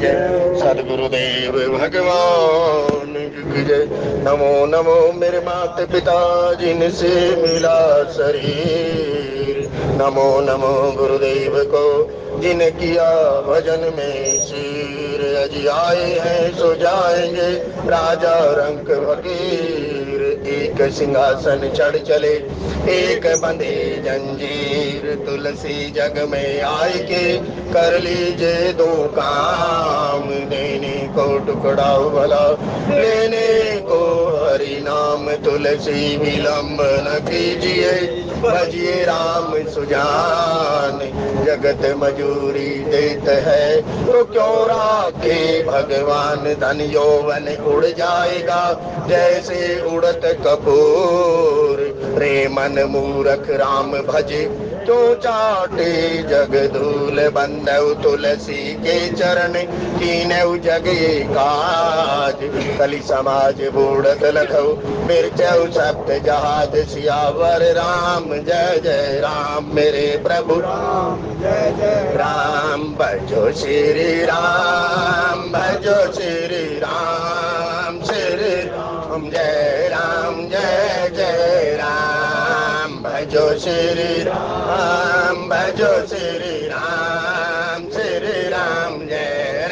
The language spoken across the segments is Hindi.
जय सदगुरुदेव भगवान की जय। नमो नमो मेरे माता पिता जिनसे मिला शरीर, नमो नमो गुरुदेव को जिन किया भजन में शीर। अजी आए हैं सो जाएंगे राजा रंक फकीर, एक सिंहासन चढ़ चले एक बंधे जंजीर। तुलसी जग में आए के कर लीजिए दो काम, देने को टुकड़ा भला लेने को हरि नाम। तुलसी विलंब न कीजिए भजिए राम सुजान, जगत मजूरी देते है तो क्यों राखे भगवान। धन यौवन उड़ जाएगा जैसे उड़त कपूर, रे मन मूरख राम भजे क्यों चाटे जग धूल। बंदव तुलसी के चरण कीनऊ जग काज, कलि समाज बूढ़त लखऊ मिर्चऊ सप्त जहाज। सियावर राम जय जय राम मेरे प्रभु राम जय जय राम। भजो श्री राम भजो श्री राम, श्री राम जय जय राम। भजो श्री राम भजो श्री राम, श्री राम जय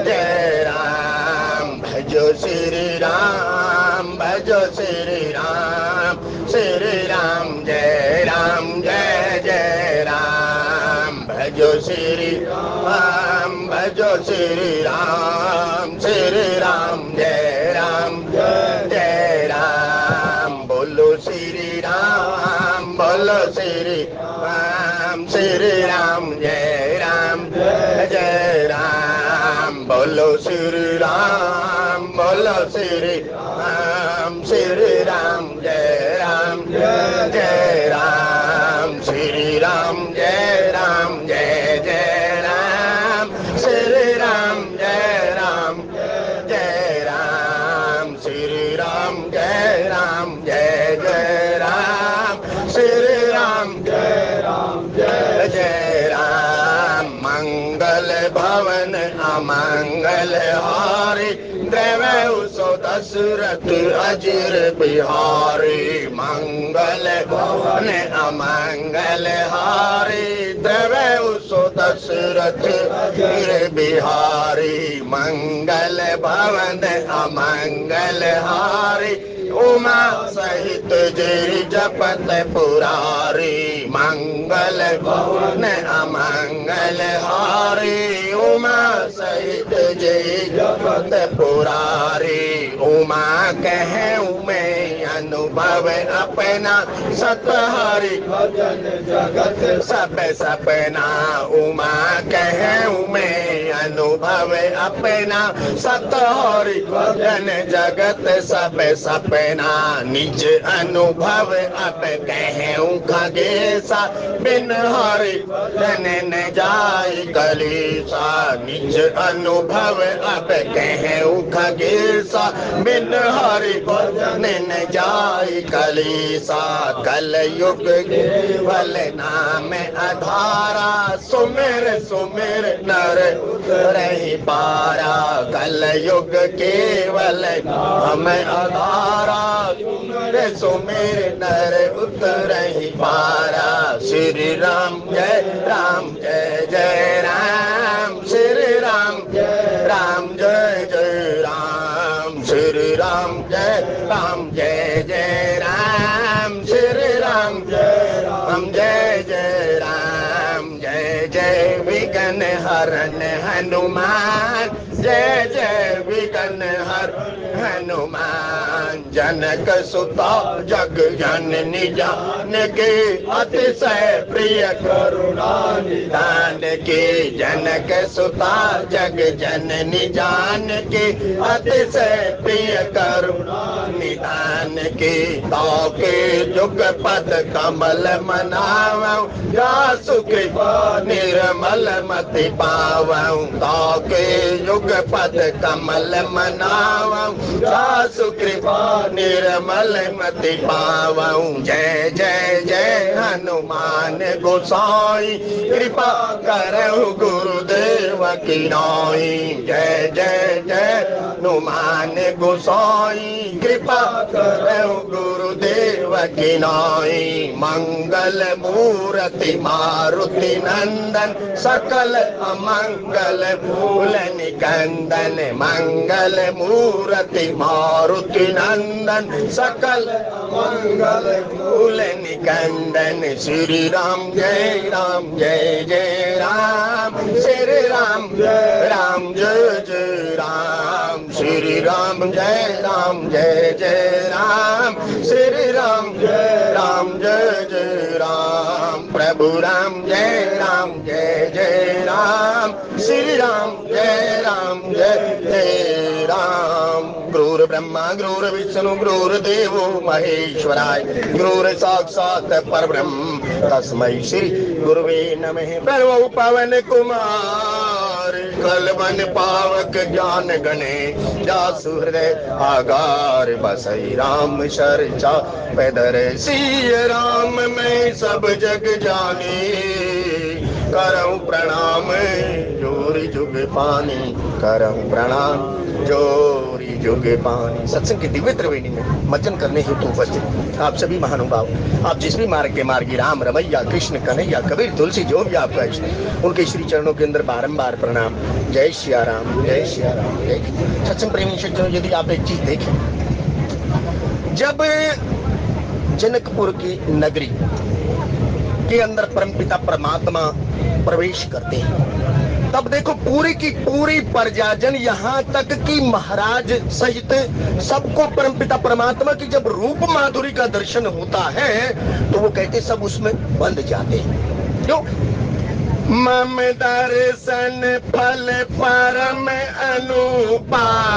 जय राम। भजो श्री राम भजो श्री राम, श्री राम जय जय राम। भजो श्री राम भजो श्री राम, श्री राम जय जय राम। बोलो श्री राम बोलो श्री राम, श्री राम जय जय राम। बोलो श्री राम बोलो श्री राम, श्री राम जय जय राम। श्री राम जय जय राम, श्री राम जय जय राम। श्री राम जय जय राम, श्री राम जय जय राम। मंगल भवन अमंगल हारी, द्रव्य सो दशरथ अजिर बिहारी। मंगल भवन अमंगल हारी, द्रव्य सो दशरथ अजिर बिहारी। मंगल भवन अमंगल हारी, उमा सहित जय जपत पुरारी। मंगल भवन अमंगल हारी, उमा सहित जय जपत पुरारी। उमा कहूँ मैं अनुभव अपना, सतहरि भजन जगत सब सपना। उमा कहूँ मैं अनुभव अपना, सतहरि भजन जगत सब सपना। निज अनुभव अब कहूँ खगेसा, बिन हरि भजन न जाय कलेसा। निज अनुभव अब कहूँ खगेसा, बिन हरि भजन न जाय कलेसा। कल युग केवल नाम आधारा, सुमिर सुमिर नर उतरहि पारा। कल युग केवल नाम आधारा, सुमिर सुमिर नर उतरहि पारा। श्री राम जय जय राम, श्री राम जय जय राम। श्री राम जय जय राम, श्री राम जय जय राम। जय जय विघ्न हरन हनुमान, जय जय विघ्न हरन हनुमान। जनक सुता जग जननी जानकी, अतिशय प्रिय करुणा निधान की। जनक सुता जग जननी जानकी, अतिशय प्रिय करुणा निधान की। ताके जुग पद कमल मनावं, जासु कृपा निर्मल मति मति पावऊं, ताके युग पद कमल मनावऊं, जासु कृपा निर्मल मति पावऊं। जय जय जय हनुमान गोसाई, कृपा करहु गुरुदेव की नाई। जय जय जय हनुमान गोसाई, कृपा करहु गुरुदेव की नाई। मंगल मूर्ति मारुति नंदन, सकल अमंगल मूल निकंदन। मंगल मूर्ति मारुति नंदन, सकल अमंगल मूल निकंदन। श्री राम जय जय राम, श्री राम जय जय राम। श्री राम जय जय राम, श्री राम जय जय राम। प्रभु राम जय जय राम, श्री राम जय जय राम। गुरुर् ब्रह्मा गुरुर् विष्णु गुरुर्देवो महेश्वराय, गुरुर् साक्षात् परब्रह्म तस्मै श्री गुरुवे नमः। प्रणव पवन कुमार, कलवन पावक ज्ञान गणे, जासु हृदय आगार। बसई राम चर्चा पैदर सिय राम, मैं सब जग जाने, करऊं प्रणाम जोरी जुग पानी, करऊं प्रणाम जोरी जुग पानी। सत्संग की दिव्य त्रिवेणी में मचन करने हेतु उपस्थित आप सभी महानुभाव, आप जिस भी मार्ग के मार्गी, राम रमैया कृष्ण कन्हैया कबीर तुलसी जो भी आपका इष्ट, उनके श्री चरणों के अंदर बारंबार प्रणाम। जय सिया राम, जय सिया राम, जय। सत्संग प्रेमी सज्जनों, यदि आप एक चीज देखें, जब जनकपुर की नगरी के अंदर परमपिता परमात्मा प्रवेश करते हैं, तब देखो पूरी की पूरी प्रजाजन, यहाँ तक कि महाराज सहित सबको परमपिता परमात्मा की जब रूप माधुरी का दर्शन होता है तो वो कहते सब उसमें बंध जाते हैं। क्यों? मम दर्शन फल परम अनुपरम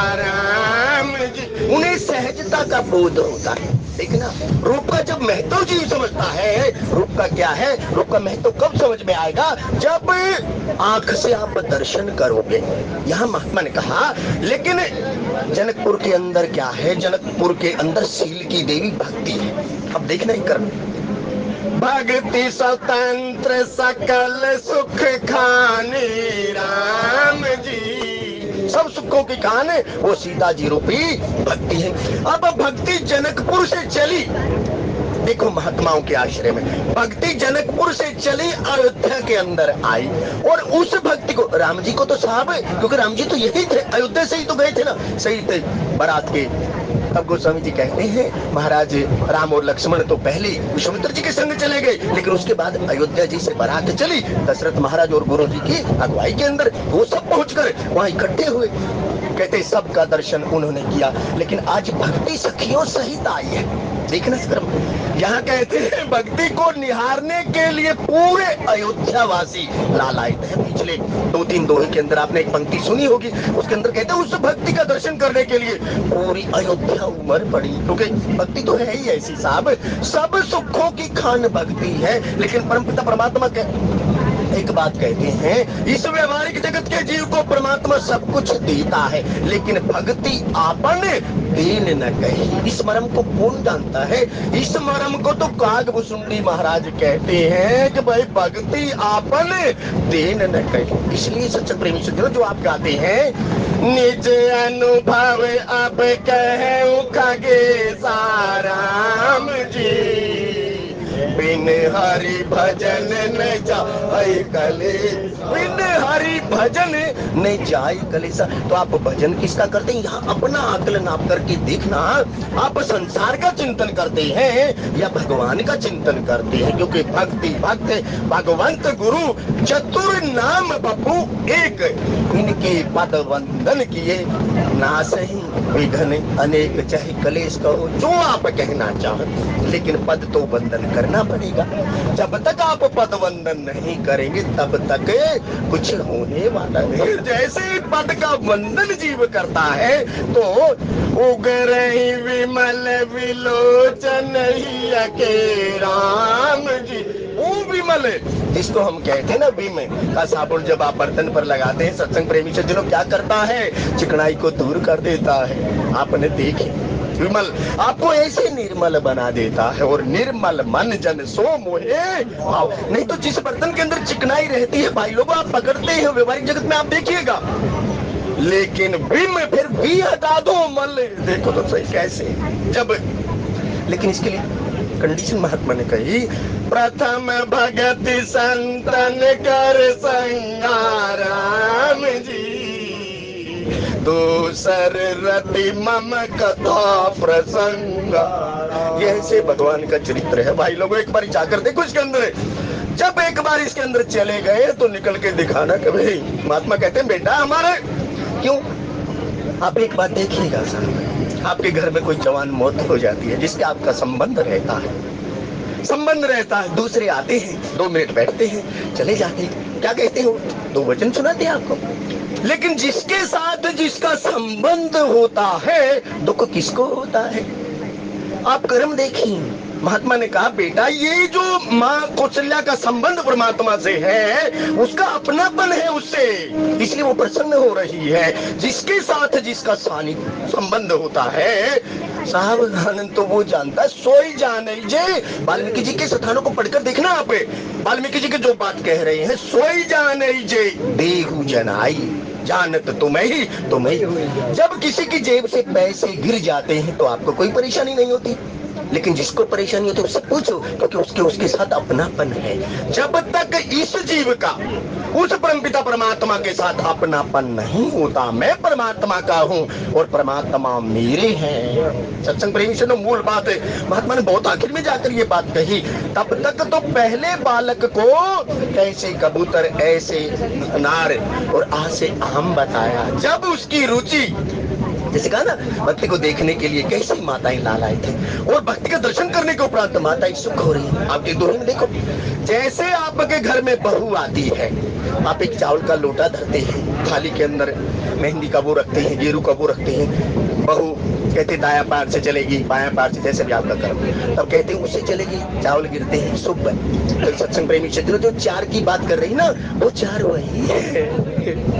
जी, उन्हें सहजता का बोध होता है। देखना, रूप का जब महत्व जीव समझता है, रूप का क्या है, रूप का महत्व कब समझ में आएगा? जब आंख से आप दर्शन करोगे। यहाँ महात्मा ने कहा, लेकिन जनकपुर के अंदर क्या है? जनकपुर के अंदर सील की देवी भक्ति है। अब देखना ही करना, भक्ति स्वतंत्र सकल सुख खाने राम जी, सब सुखों की खान वो सीता जी रूपी भक्ति है। अब भक्ति जनकपुर से चली, देखो महात्माओं के आश्रय में भक्ति जनकपुर से चली, अयोध्या के अंदर आई, और उस भक्ति को राम जी को तो साहब, क्योंकि राम जी तो यही थे, अयोध्या से ही तो गए थे ना, सही थे बारात के। अब गोस्वामी जी कहते हैं, महाराज राम और लक्ष्मण तो पहले विश्वामित्र जी के संग चले गए, लेकिन उसके बाद अयोध्या जी से बारात चली दशरथ महाराज और गुरु जी की अगुवाई के अंदर, वो सब पहुंचकर वहां इकट्ठे हुए। कहते सबका दर्शन उन्होंने किया, लेकिन आज भक्ति सखियों सहित आई है। देखना क्रम, यहाँ कहते हैं भक्ति को निहारने के लिए पूरे अयोध्या वासी लालायित है। पिछले 2-3 दोहे के अंदर आपने एक पंक्ति सुनी होगी, उसके अंदर कहते हैं उस भक्ति का दर्शन करने के लिए पूरी अयोध्या उमड़ पड़ी, क्योंकि भक्ति तो है ही ऐसी साहब, सब सुखों की खान भक्ति है। लेकिन परमपिता परमात्मा एक बात कहते हैं, इस व्यवहारिक जगत के जीव को परमात्मा सब कुछ देता है, लेकिन भक्ति आपन दीन न कहे। इस मर्म को कौन जानता है? इस मर्म को तो कागभूषुंडी महाराज कहते हैं कि भाई भक्ति आपन दीन न कहे। इसलिए सच्चे प्रेमी सज्जनों, जो आप गाते हैं, निज अनुभव अब कहूं खगेसा राम जी, बिन हरि भजन न जाय कलेसा, बिन हरि भजन न जाय कलेसा। तो आप भजन किसका करते हैं? यहाँ अपना आकलन आप करके देखना, आप संसार का चिंतन करते हैं या भगवान का चिंतन करते हैं? क्योंकि भक्ति भक्त भगवंत गुरु चतुर नाम बपू एक, इनके पद वंदन किए नासहि विघ्न अनेक, चाहे कलेश कहो जो आप कहना चाहें, लेकिन पद तो वंदन करना पड़ेगा। जब तक आप पद वंदन नहीं करेंगे तब तक कुछ होने वाला नहीं। जैसे ही पद का वंदन जीव करता है तो उगर ही विमल विलोचन ही के राम जी, वो विमल जिसको हम कहते हैं ना विम का साबुन, जब आप बर्तन पर लगाते हैं सत्संग प्रेमी सज्जनों, क्या करता है? चिकनाई को दूर कर देता है। आपने देखे विमल आपको ऐसे निर्मल बना देता है। और निर्मल मन जन सो मोहे भाव। नहीं तो जिस बर्तन के अंदर चिकनाई रहती है भाई लोग, आप पकड़ते हैं व्यवहारिक जगत में, आप देखिएगा, लेकिन विम फिर भी हटा दो मल, देखो तो सही कैसे। जब लेकिन इसके लिए कंडीशन महात्मा ने कही, प्रथम भगत संतन कर संगाराम जी, दूसर रति मम कथा प्रसंग। ये ऐसे भगवान का चरित्र है भाई लोगों। एक बार जाकर देखो इसके अंदर। जब एक बार इसके अंदर चले गए तो निकल के दिखाना कि भाई, महात्मा कहते हैं बेटा हमारे क्यों। आप एक बात देखिएगा साहब, आपके घर में कोई जवान मौत हो जाती है जिससे आपका संबंध रहता है, दूसरे आते हैं, 2 मिनट बैठते हैं, चले जाते हैं, क्या कहते हो? 2 वचन सुनाते हैं आपको। लेकिन जिसके साथ जिसका संबंध होता है, दुख किसको होता है? आप कर्म देखिए। महात्मा ने कहा बेटा, ये जो माँ कौशल्या का संबंध परमात्मा से है, उसका अपनापन है उससे, इसलिए वो प्रसन्न हो रही है। जिसके साथ जिसका संबंध होता है साहब, आनंद तो वो जानता है, सोई जाने जे। वाल्मीकि जी के स्थानों को पढ़कर देखना आप, वाल्मीकि जी के जो बात कह रहे हैं, सोई जाने जे देहु जनाई, जानत तुम्हें ही। जब किसी की जेब से पैसे गिर जाते हैं तो आपको कोई परेशानी नहीं होती, लेकिन जिसको परेशानी होती है उससे पूछो, क्योंकि उसके साथ अपनापन है। जब तक इस जीव का उस परमपिता परमात्मा के साथ अपनापन नहीं होता, मैं परमात्मा का हूँ और परमात्मा मेरे हैं। सत्संग प्रेमी से मूल बात है, महात्मा ने बहुत आखिर में जाकर ये बात कही। तब तक तो पहले बालक को कैसे कबूतर ऐसे अनार और आ से आम बताया। जब उसकी रुचि, जैसे कहा ना, भक्ति को देखने के लिए कैसी माताएं लाल आए थे, और भक्ति का दर्शन करने के उपरांत माताएं सुख हो रही है। आपके दोहे में देखो, जैसे आपके घर में बहू आती है, आप एक चावल का लोटा धरते हैं, थाली के अंदर मेहंदी का वो रखते हैं, गेरू का वो रखते हैं। बहू कहते दाया पैर से चलेगी, बाया पैर से, जैसे भी आपका कर्म, तब कहते हैं उससे चलेगी, चावल गिरते हैं, शुभ। तो सत्संग प्रेमी क्षेत्र जो 4 की बात कर रही ना, वो 4 वही है।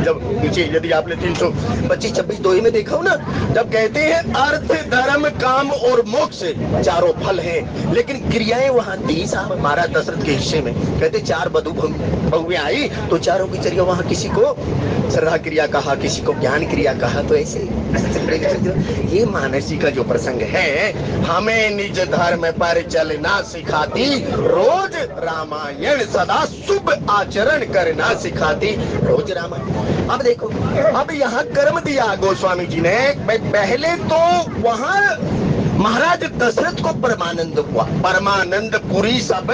जब नीचे यदि आपने 325-26 दोहे में देखा हो ना, जब कहते हैं अर्थ धर्म काम और मोक्ष 4 फल हैं, लेकिन क्रियाएं वहाँ 30 हमारा दशरथ के हिस्से में। कहते 4 बहुएं आई तो 4 की चर्या वहाँ किसी को श्रद्धा क्रिया कहा, किसी को ज्ञान क्रिया कहा। तो ऐसे ये मानसी का जो प्रसंग है, हमें निज धर्म पर चलना सिखाती, रोज रामायण सदा शुभ आचरण करना सिखाती, रोज रामायण। अब देखो, अब यहाँ कर्म दिया गोस्वामी जी ने। पहले तो वहाँ महाराज दशरथ को परमानंद हुआ, परमानंद पुरी सब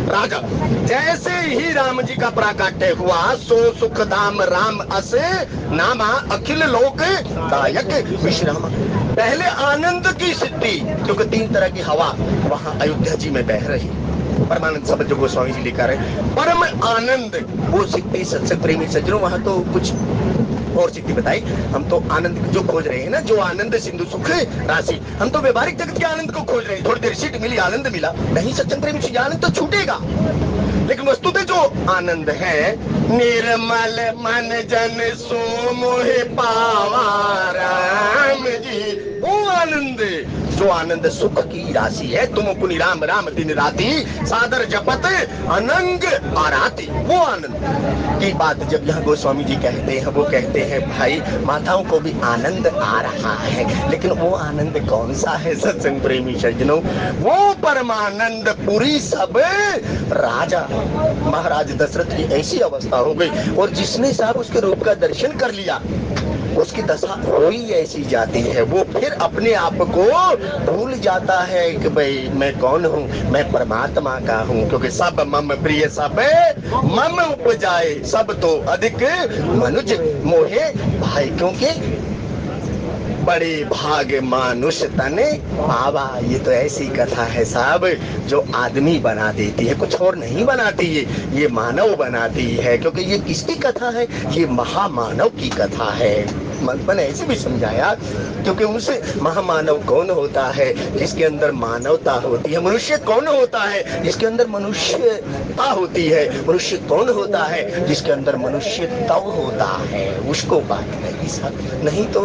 राजा। जैसे ही राम जी का प्राकट्य हुआ, सो सुख धाम राम असे नामा, अखिल लोक दायक विश्राम। पहले आनंद की सिद्धि, क्योंकि 3 तरह की हवा वहाँ अयोध्या जी में बह रही। परमानंद शब्द जो गोस्वामी जी लिखा रहे, परम आनंद वो सिद्धि। सत्संग प्रेमी सज्जनों, वहाँ तो कुछ और सिद्धि बताई। हम तो आनंद जो खोज रहे हैं ना, जो आनंद सिंधु सुख राशि, हम तो व्यवहारिक जगत के आनंद को खोज रहे हैं। थोड़ी देर सीट मिली, आनंद मिला, नहीं सत्संग प्रेमी से आनंद तो छूटेगा। लेकिन वस्तुतः जो आनंद है, निर्मल मन जन सो मोहे पावा राम जी, वो आनंद, जो आनंद सुख की राशि है। तुम पुनि राम राम दिन राती, सादर जपत अनंग आराती, वो आनंद की बात जब यहाँ गोस्वामी जी कहते हैं, वो कहते हैं भाई माताओं को भी आनंद आ रहा है, लेकिन वो आनंद कौन सा है सत्संग प्रेमी सज्जनों? वो परमानंद पुरी सब राजा। महाराज दशरथ की ऐसी अवस्था हो गई, और जिसने साहब उसके रूप का दर्शन कर लिया, उसकी दशा कोई ऐसी जाती है, वो फिर अपने आप को भूल जाता है कि भाई मैं कौन हूँ, मैं परमात्मा का हूँ। क्योंकि सब मम प्रिय सब मम उपजाए, सब तो अधिक मनुज मोहे भाई, क्योंकि बड़े भाग मानुष तने पावा। ये तो ऐसी कथा है साहब जो आदमी बना देती है, कुछ और नहीं बनाती है, ये मानव बनाती है। क्योंकि ये किसकी कथा है? ये महामानव की कथा है। महात्मा ने ऐसे भी समझाया, क्योंकि उस महामानव कौन होता है जिसके अंदर मानवता होती है। मनुष्य कौन होता है जिसके अंदर मनुष्यता होती है। मनुष्य कौन होता है जिसके अंदर मनुष्यत्व होता है। उसको बात नहीं सब, नहीं तो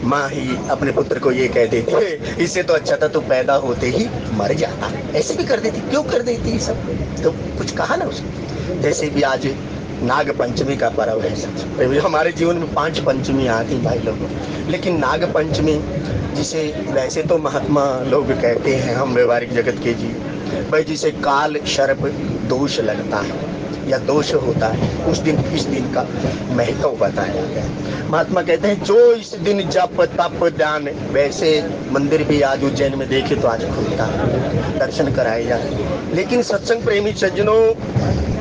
माँ ही अपने पुत्र को ये कह देती है, इससे तो अच्छा था तू पैदा होते ही मर जाता। ऐसे भी कर देती, क्यों कर देती सब, तो कुछ कहा ना उसको। जैसे भी आज नाग पंचमी का पर्व है, सब हमारे जीवन में 5 पंचमी आती भाई लोगों, लेकिन नाग पंचमी जिसे वैसे तो महात्मा लोग कहते हैं, हम व्यवहारिक जगत के जीव भाई, जिसे काल सर्प दोष लगता है या दोष होता है, उस दिन इस दिन का महत्व बताया गया। महात्मा कहते हैं जो इस दिन जप तप ध्यान, वैसे मंदिर भी आज उज्जैन में देखे तो आज खुलता है, दर्शन कराए जाते। लेकिन सत्संग प्रेमी सज्जनों,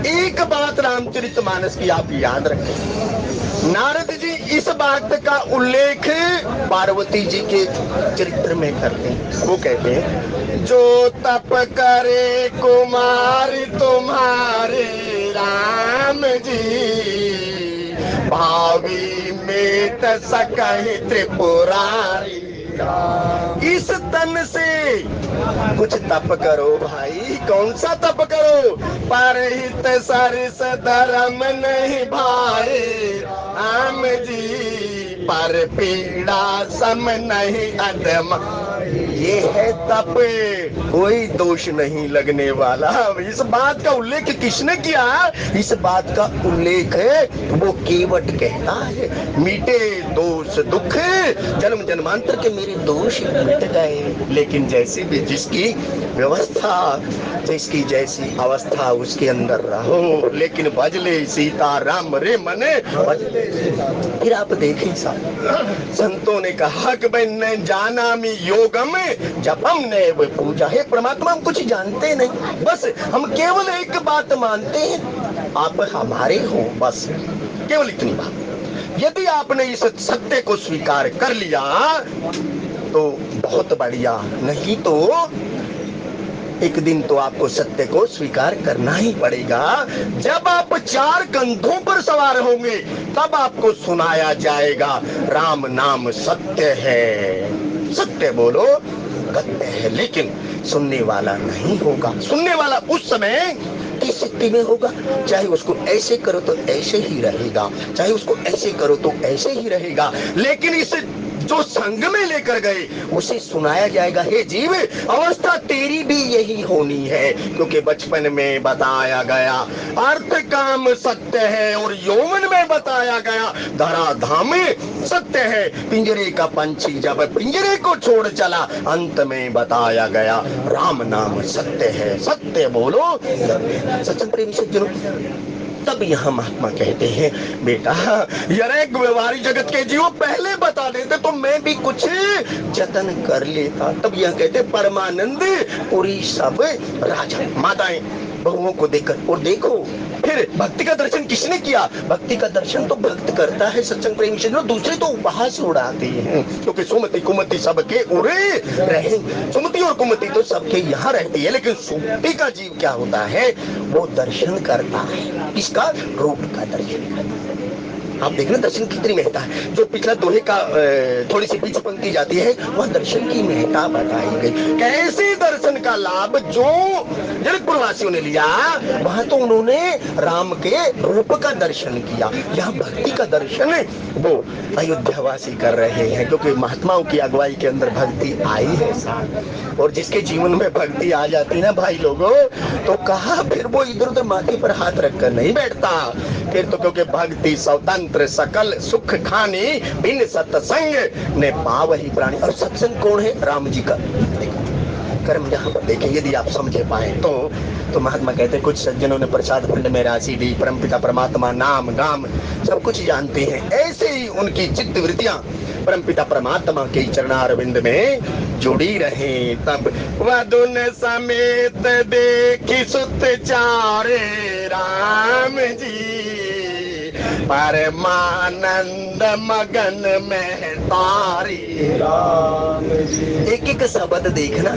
एक बात रामचरितमानस की आप याद रखें, नारद जी इस बात का उल्लेख पार्वती जी के चरित्र में करते हैं। वो कहते हैं जो तप करे कुमारी तुम्हारे राम जी, भावी में सकहि त्रिपुरारी। इस तन से कुछ तप करो भाई। कौन सा तप करो? परहित सरिस धर्म नहीं भाई राम जी, पर पीड़ा सम नहीं अधम। ये है तप, कोई दोष नहीं लगने वाला। इस बात का उल्लेख किसने किया? इस बात का उल्लेख वो केवट कहता है, मीटे दोष दुख जन्म जन्मांतर के मेरे दोष मिट गए। लेकिन जैसे भी जिसकी व्यवस्था, जिसकी जैसी अवस्था उसके अंदर रहो, लेकिन भजले सीता राम रे मने भजले। फिर आप देखें साहब, संतों ने कहा कि भाई न जाना मी योगम जपम नैव पूजा। है परमात्मा, हम कुछ जानते नहीं, बस हम केवल एक बात मानते हैं, आप हमारे हो, बस केवल इतनी बात। यदि आपने इस सत्य को स्वीकार कर लिया तो बहुत बढ़िया, नहीं तो एक दिन तो आपको सत्य को स्वीकार करना ही पड़ेगा। जब आप 4 कंधों पर सवार होंगे तब आपको सुनाया जाएगा राम नाम सत्य है। सत्य बोलो सत्य है, लेकिन सुनने वाला नहीं होगा। सुनने वाला उस समय किस स्थिति में होगा? चाहे उसको ऐसे करो तो ऐसे ही रहेगा, चाहे उसको ऐसे करो तो ऐसे ही रहेगा, लेकिन इस जो संग में लेकर गए उसे सुनाया जाएगा, हे जीव अवस्था तेरी भी यही होनी है, क्योंकि बचपन में बताया गया अर्थ काम सत्य है, और यौवन में बताया गया धराधाम सत्य है। पिंजरे का पंछी जब पिंजरे को छोड़ चला, अंत में बताया गया राम नाम सत्य है। सत्य बोलो सत्संग प्रेमी सज्जनों। तब यहाँ महात्मा कहते हैं, बेटा यार एक व्यवहारिक जगत के जीव पहले बता देते तो मैं भी कुछ जतन कर लेता। तब यह कहते परमानंद पूरी सब राजा माताएं बहुओं को देखकर, और देखो फिर भक्ति का दर्शन किसने किया? भक्ति का दर्शन तो भक्त करता है सत्संग प्रेमी सज्जनों, दूसरे तो उपहास उड़ाते हैं, क्योंकि सुमति कुमति सबके उड़े रहे। सुमति और कुमति तो सबके यहाँ रहती है, लेकिन सुमति का जीव क्या होता है? वो दर्शन करता है। किसका? रूप का दर्शन करता है। आप देखना दर्शन कितनी महत्ता है। जो पिछला दोहे का थोड़ी सी पीछे पंक्ति जाती है, वह दर्शन की महत्ता बताई गई। कैसे दर्शन का लाभ जो जनकपुर वासियों ने लिया, वहां तो उन्होंने राम के रूप का दर्शन किया। यहाँ भक्ति का दर्शन वो अयोध्या वासी कर रहे हैं, क्योंकि महात्माओं की अगुवाई के अंदर भक्ति आई है साथ। और जिसके जीवन में भक्ति आ जाती ना भाई लोगों, तो कहा फिर वो इधर उधर माथे पर हाथ रखकर नहीं बैठता फिर तो, क्योंकि भक्ति स्वतंत्र सकल सुख खानी, बिन सत्संग ने पावहि प्राणी। और सत्संग कौन है? राम जी का कर्म। यहाँ पर देखें, यदि आप समझे पाए तो महात्मा कहते हैं कुछ सज्जनों ने प्रसाद खंड में राशि दी, परमपिता परमात्मा नाम गाम सब कुछ जानते हैं, ऐसे ही उनकी चित्त वृत्तियां परमपिता परमात्मा के चरणारविंद में जुड़ी रहे। तब वधुन समेत देखी सुत चारे राम जी, परमानंद मगन में तारी राम जी। एक एक शब्द देखना,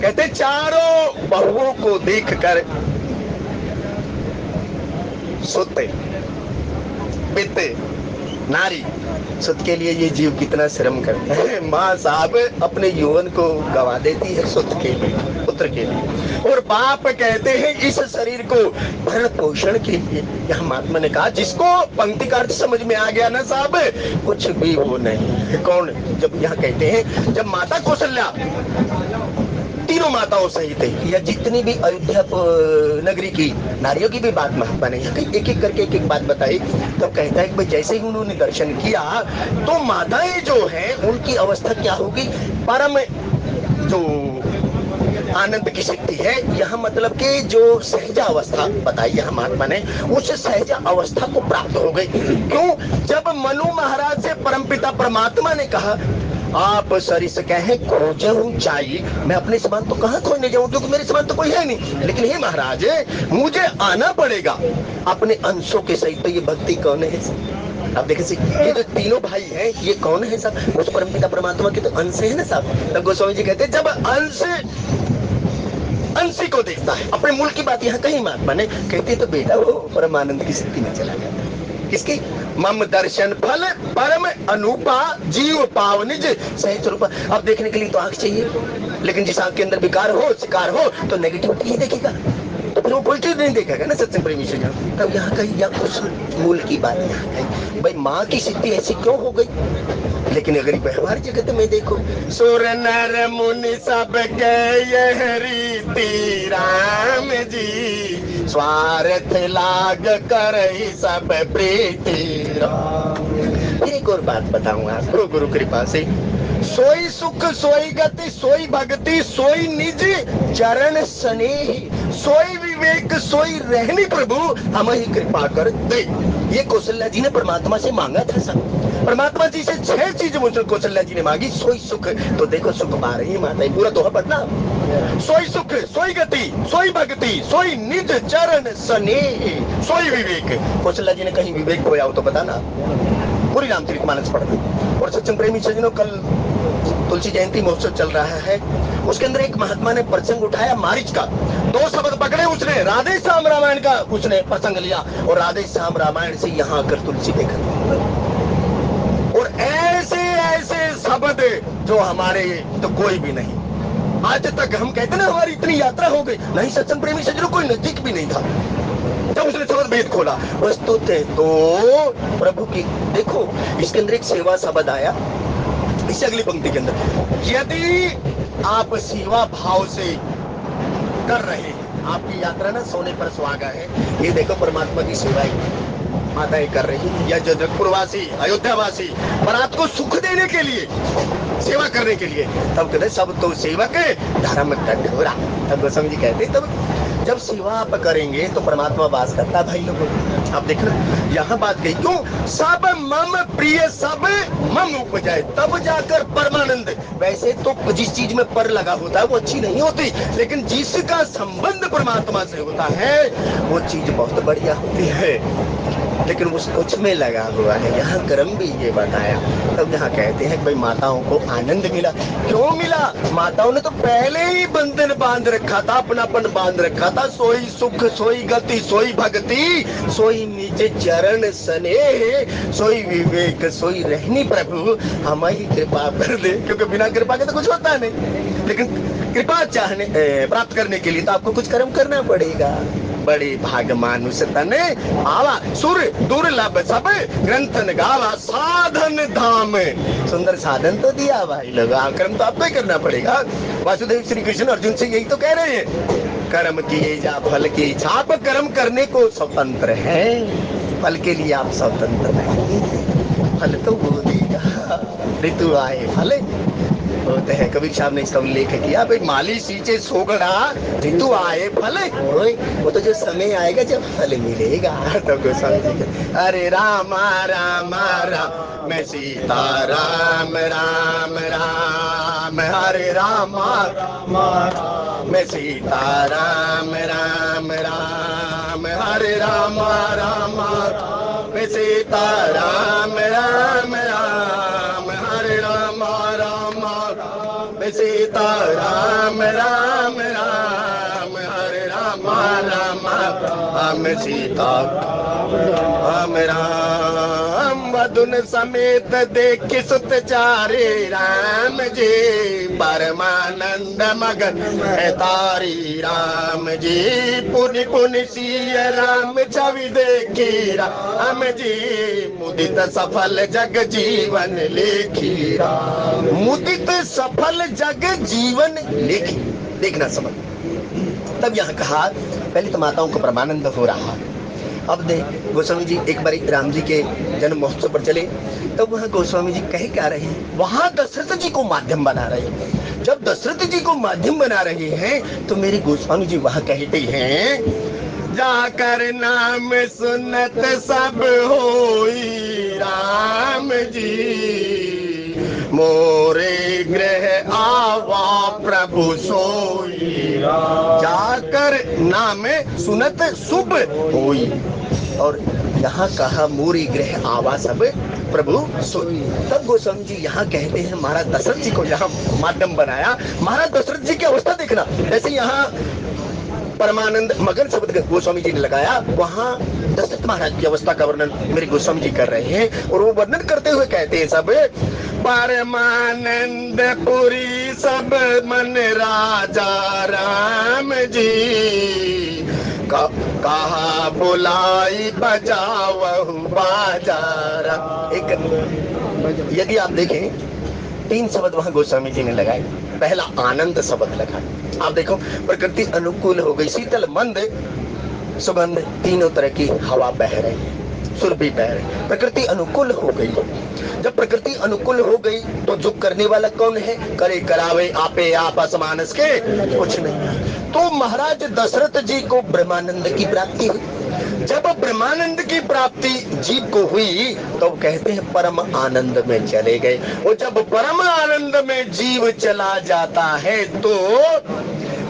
कहते चारों बहुओं को देखकर सुते बीते नारी सुध के लिए ये जीव कितना श्रम करता है। माँ साहब अपने यौवन को गवा देती है सुध के लिए, पुत्र के लिए, और बाप कहते हैं इस शरीर को भरण पोषण के लिए। यहाँ महात्मा ने कहा जिसको पंक्ति का अर्थ समझ में आ गया ना साहब, कुछ भी वो नहीं। कौन? जब यहाँ कहते हैं जब माता कौशल्या तीनों माताओं सहित या जितनी भी अयोध्या नगरी की नारियों की भी बात महात्मा ने यहाँ एक एक करके एक एक बात बताई। तब कहता है कि भाई जैसे ही उन्होंने दर्शन किया तो माताएं जो है उनकी अवस्था क्या होगी, परम जो आनंद की शक्ति है। यहाँ मतलब कि जो सहजा अवस्था बताई यहाँ महात्मा ने, उस सहजा अवस्था को प्राप्त हो गई। क्यों? जब मनु महाराज से परमपिता परमात्मा ने कहा आप सरिस कहे खोजहूं ऊंचाई, मैं अपने समान तो कहाँ खोजने जाऊं क्योंकि मेरे समान तो कोई है नहीं, लेकिन हे महाराज मुझे आना पड़ेगा अपने अंशों के सहित। तो ये भक्ति कौन है? आप देखिए ये जो तीनों भाई हैं ये कौन है साहब? उस परमपिता परमात्मा के तो अंश है ना साहब। तब गोस्वामी जी कहते हैं जब अंशी को देखता है, अपने मूल की बात यहाँ कहीं महात्मा ने कहते तो बेटा वो परमानंद की स्थिति में चला गया। किसकी? मम दर्शन फल परम अनुपा जीव पाव निज सहज रूपा। अब देखने के लिए तो आंख चाहिए, लेकिन जिस आंख के अंदर विकार हो, शिकार हो, तो नेगेटिविटी ही देखेगा, तो फिर वो पॉजिटिव नहीं देखेगा ना सत्संग प्रेमी से। तब यहाँ कहीं या उस मूल की बात यहाँ कहीं भाई माँ की स्थिति ऐसी क्यों हो गई। लेकिन अगर व्यवहार जगत में देखो, सुर नर मुनि सब के यह रीति राम जी, स्वार्थ लाग कर ही सब प्रीति राम। एक और बात बताऊंगा आपको गुरु कृपा से, सोई सुख सोई गति सोई भक्ति सोई निज चरण स्नेह, सोई विवेक सोई रहनी प्रभु हम ही कृपा कर दे। ये कौशल्या जी ने परमात्मा से मांगा था सब। परमात्मा जी से 6 चीजें मुझे कौशल्या जी ने मांगी। सोई सुख, तो देखो सुख पा रही है माता, पूरा दोहा पढ़ना। सोई सुख सोई गति सोई भक्ति सोई निज चरण स्नेह, सोई विवेक। कौशल्या जी ने कहीं विवेक खोया हो तो बताना, पूरी रामचरितमानस पढ़ना। और सत्संग प्रेमी सज्जनों, कल तुलसी जयंती महोत्सव चल रहा है, उसके अंदर एक महात्मा ने प्रसंग उठाया मारीच का। 2 शब्द पकड़े उसने, राधे श्याम रामायण का उसने प्रसंग लिया, और राधे श्याम रामायण से यहाँ आकर तुलसी देखा। और ऐसे ऐसे शब्द जो हमारे तो कोई भी नहीं। आज तक हम कहते ना हमारी इतनी यात्रा हो गई, नहीं सत्संग प्रेमी सज्जनों कोई नजदीक भी नहीं था जब उसने शब्द भेद खोला। वस्तु थे तो प्रभु की। देखो इसके अंदर एक सेवा शब्द आया, इस अगली पंक्ति के अंदर, यदि आप सेवा भाव से कर रहे हैं, आपकी यात्रा ना सोने पर सुहागा है। ये देखो परमात्मा की सेवा माताएं कर रही है, या जनकपुर वासी अयोध्या वासी बरात को सुख देने के लिए, सेवा करने के लिए। तब कहते सब तो सेवक धर्म कठोरा। तब गोस्वामी जी कहते तब जब सेवा आप करेंगे तो परमात्मा वास करता भाई लोगों। आप देखना यहाँ बात कही, क्यों? सब मम प्रिय सब मम उपजाए, तब जाकर परमानंद। वैसे तो जिस चीज में पर लगा होता है वो अच्छी नहीं होती, लेकिन जिसका संबंध परमात्मा से होता है वो चीज बहुत बढ़िया होती है। लेकिन उस कुछ में लगा हुआ है। यहाँ क्रम भी ये बताया। तब यहाँ कहते हैं भाई माताओं को आनंद मिला। क्यों मिला? माताओं ने तो पहले ही बंधन बांध रखा था, अपनापन बांध रखा था। सोई सुख सोई गति सोई भक्ति सोई निज चरण स्नेह, सोई विवेक सोई रहनी प्रभु हम ही कृपा कर दे। क्योंकि बिना कृपा के तो कुछ होता नहीं, लेकिन कृपा चाहने प्राप्त करने के लिए तो आपको कुछ कर्म करना पड़ेगा। बड़े भाग मानुष तन आवा, सुर दुर्लभ सब ग्रंथन गावा, साधन धाम। सुंदर साधन तो दिया भाई लोग, कर्म तो आपको ही करना पड़ेगा। वासुदेव श्री कृष्ण अर्जुन से यही तो कह रहे हैं, कर्म किए जा फल की इच्छा। आप कर्म करने को स्वतंत्र है, फल के लिए आप स्वतंत्र नहीं। फल तो वो देगा, ऋतु आए फल होते हैं। कबीर साहब ने इसका उल्लेख किया, भाई माली सींचे सोगड़ा ऋतु आए फल, वो तो जो समय आएगा जब फल मिलेगा। तो गोस्वामी जी हरे राम राम राम मैं सीता राम राम राम, हरे राम राम मैं सीता राम राम राम, हरे राम राम मैं सीता राम राम राम, हरे राम राम सीता राम राम राम, हरे राम राम राम सीता राम राम। वधुन समेत देखि सुत चारे राम जी, परमानंद मगन है तारी राम जी, पुनि पुनि सिय राम छवि देखी राम जी, मुदित सफल जग जीवन लेखी राम, मुदित सफल जग जीवन लेखी। देखना समझ। तब यहाँ कहा पहले तो माताओं को परमानंद हो रहा। अब देख गोस्वामी जी एक बार राम जी के जन्म महोत्सव पर चले, तब वहाँ गोस्वामी जी कह क्या रहे हैं, वहां दशरथ जी को माध्यम बना रहे हैं। जब दशरथ जी को माध्यम बना रहे हैं तो मेरे गोस्वामी जी वहां कहते हैं, जाकर नाम सुनत सब होई राम जी, मोरे गृह आवा प्रभु सोई, जाकर नाम सुनत शुभ होई। और यहाँ कहा मोरे गृह आवा सब प्रभु सोई। तब गोस्वामी जी यहाँ कहते हैं महाराज दशरथ जी को यहाँ माध्यम बनाया। महाराज दशरथ जी की अवस्था देखना, जैसे यहाँ परमानंद मगन शब्द गोस्वामी जी ने लगाया, वहाँ दशरथ महाराज की अवस्था का वर्णन मेरे गोस्वामी जी कर रहे हैं। और वो वर्णन करते हुए कहते हैं, सब परमानंद पुरी सब मन राजा राम जी, कहा बुलाई बजावहु बाजारा। एक यदि आप देखें 3 शब्द वहां गोस्वामी जी ने लगाए। पहला आनंद शब्द लगा। आप देखो प्रकृति अनुकूल हो गई, शीतल मंद सुगंध, तीनों तरह की हवा बह रही है, सुर भी बह रही, प्रकृति अनुकूल हो गई। जब प्रकृति अनुकूल हो गई तो जो करने वाला कौन है, करे करावे आपे आप असमानस के कुछ नहीं। तो महाराज दशरथ जी को ब्रह्मानंद की प्राप्ति हुई। जब ब्रह्मानंद की प्राप्ति जीव को हुई तो कहते हैं परम आनंद में चले गए। और जब परम आनंद में जीव चला जाता है तो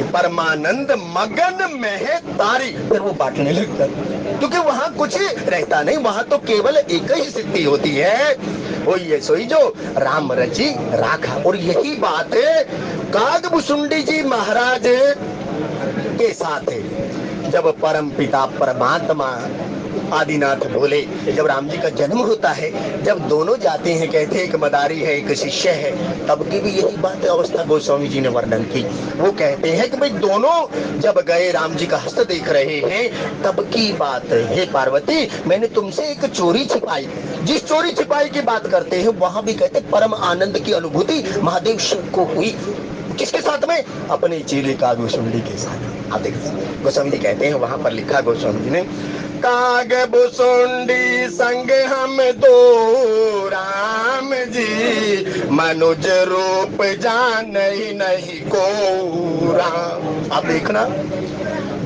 परमानंद मगन में है तारी, फिर वो बांटने लगता है, क्योंकि वहां कुछ रहता नहीं, वहां तो केवल एक ही सिद्धि होती है, वो ये सोई जो राम रची राखा। और यही बात कागभूषुंडी जी महाराज के साथ है। जब परम पिता परमात्मा आदिनाथ बोले, जब राम जी का जन्म होता है, जब दोनों जाते हैं, कहते हैं एक मदारी है एक शिष्य है, तब की भी यही बात अवस्था गोस्वामी जी ने वर्णन की। वो कहते हैं कि भाई दोनों जब गए राम जी का हस्त देख रहे हैं, तब की बात है पार्वती, मैंने तुमसे एक चोरी छिपाई। जिस चोरी छिपाई की बात करते हैं वहां भी कहते परम आनंद की अनुभूति महादेव शिव को हुई। किसके साथ में, अपने चेले कागभूषुंडी के साथ। आप देखिए गोस्वामी जी कहते हैं, वहां पर लिखा गोस्वामी जी ने, कागभूषुंडी संग हम दो राम जी, मनुज रूप जान ही नहीं को राम। आप देखना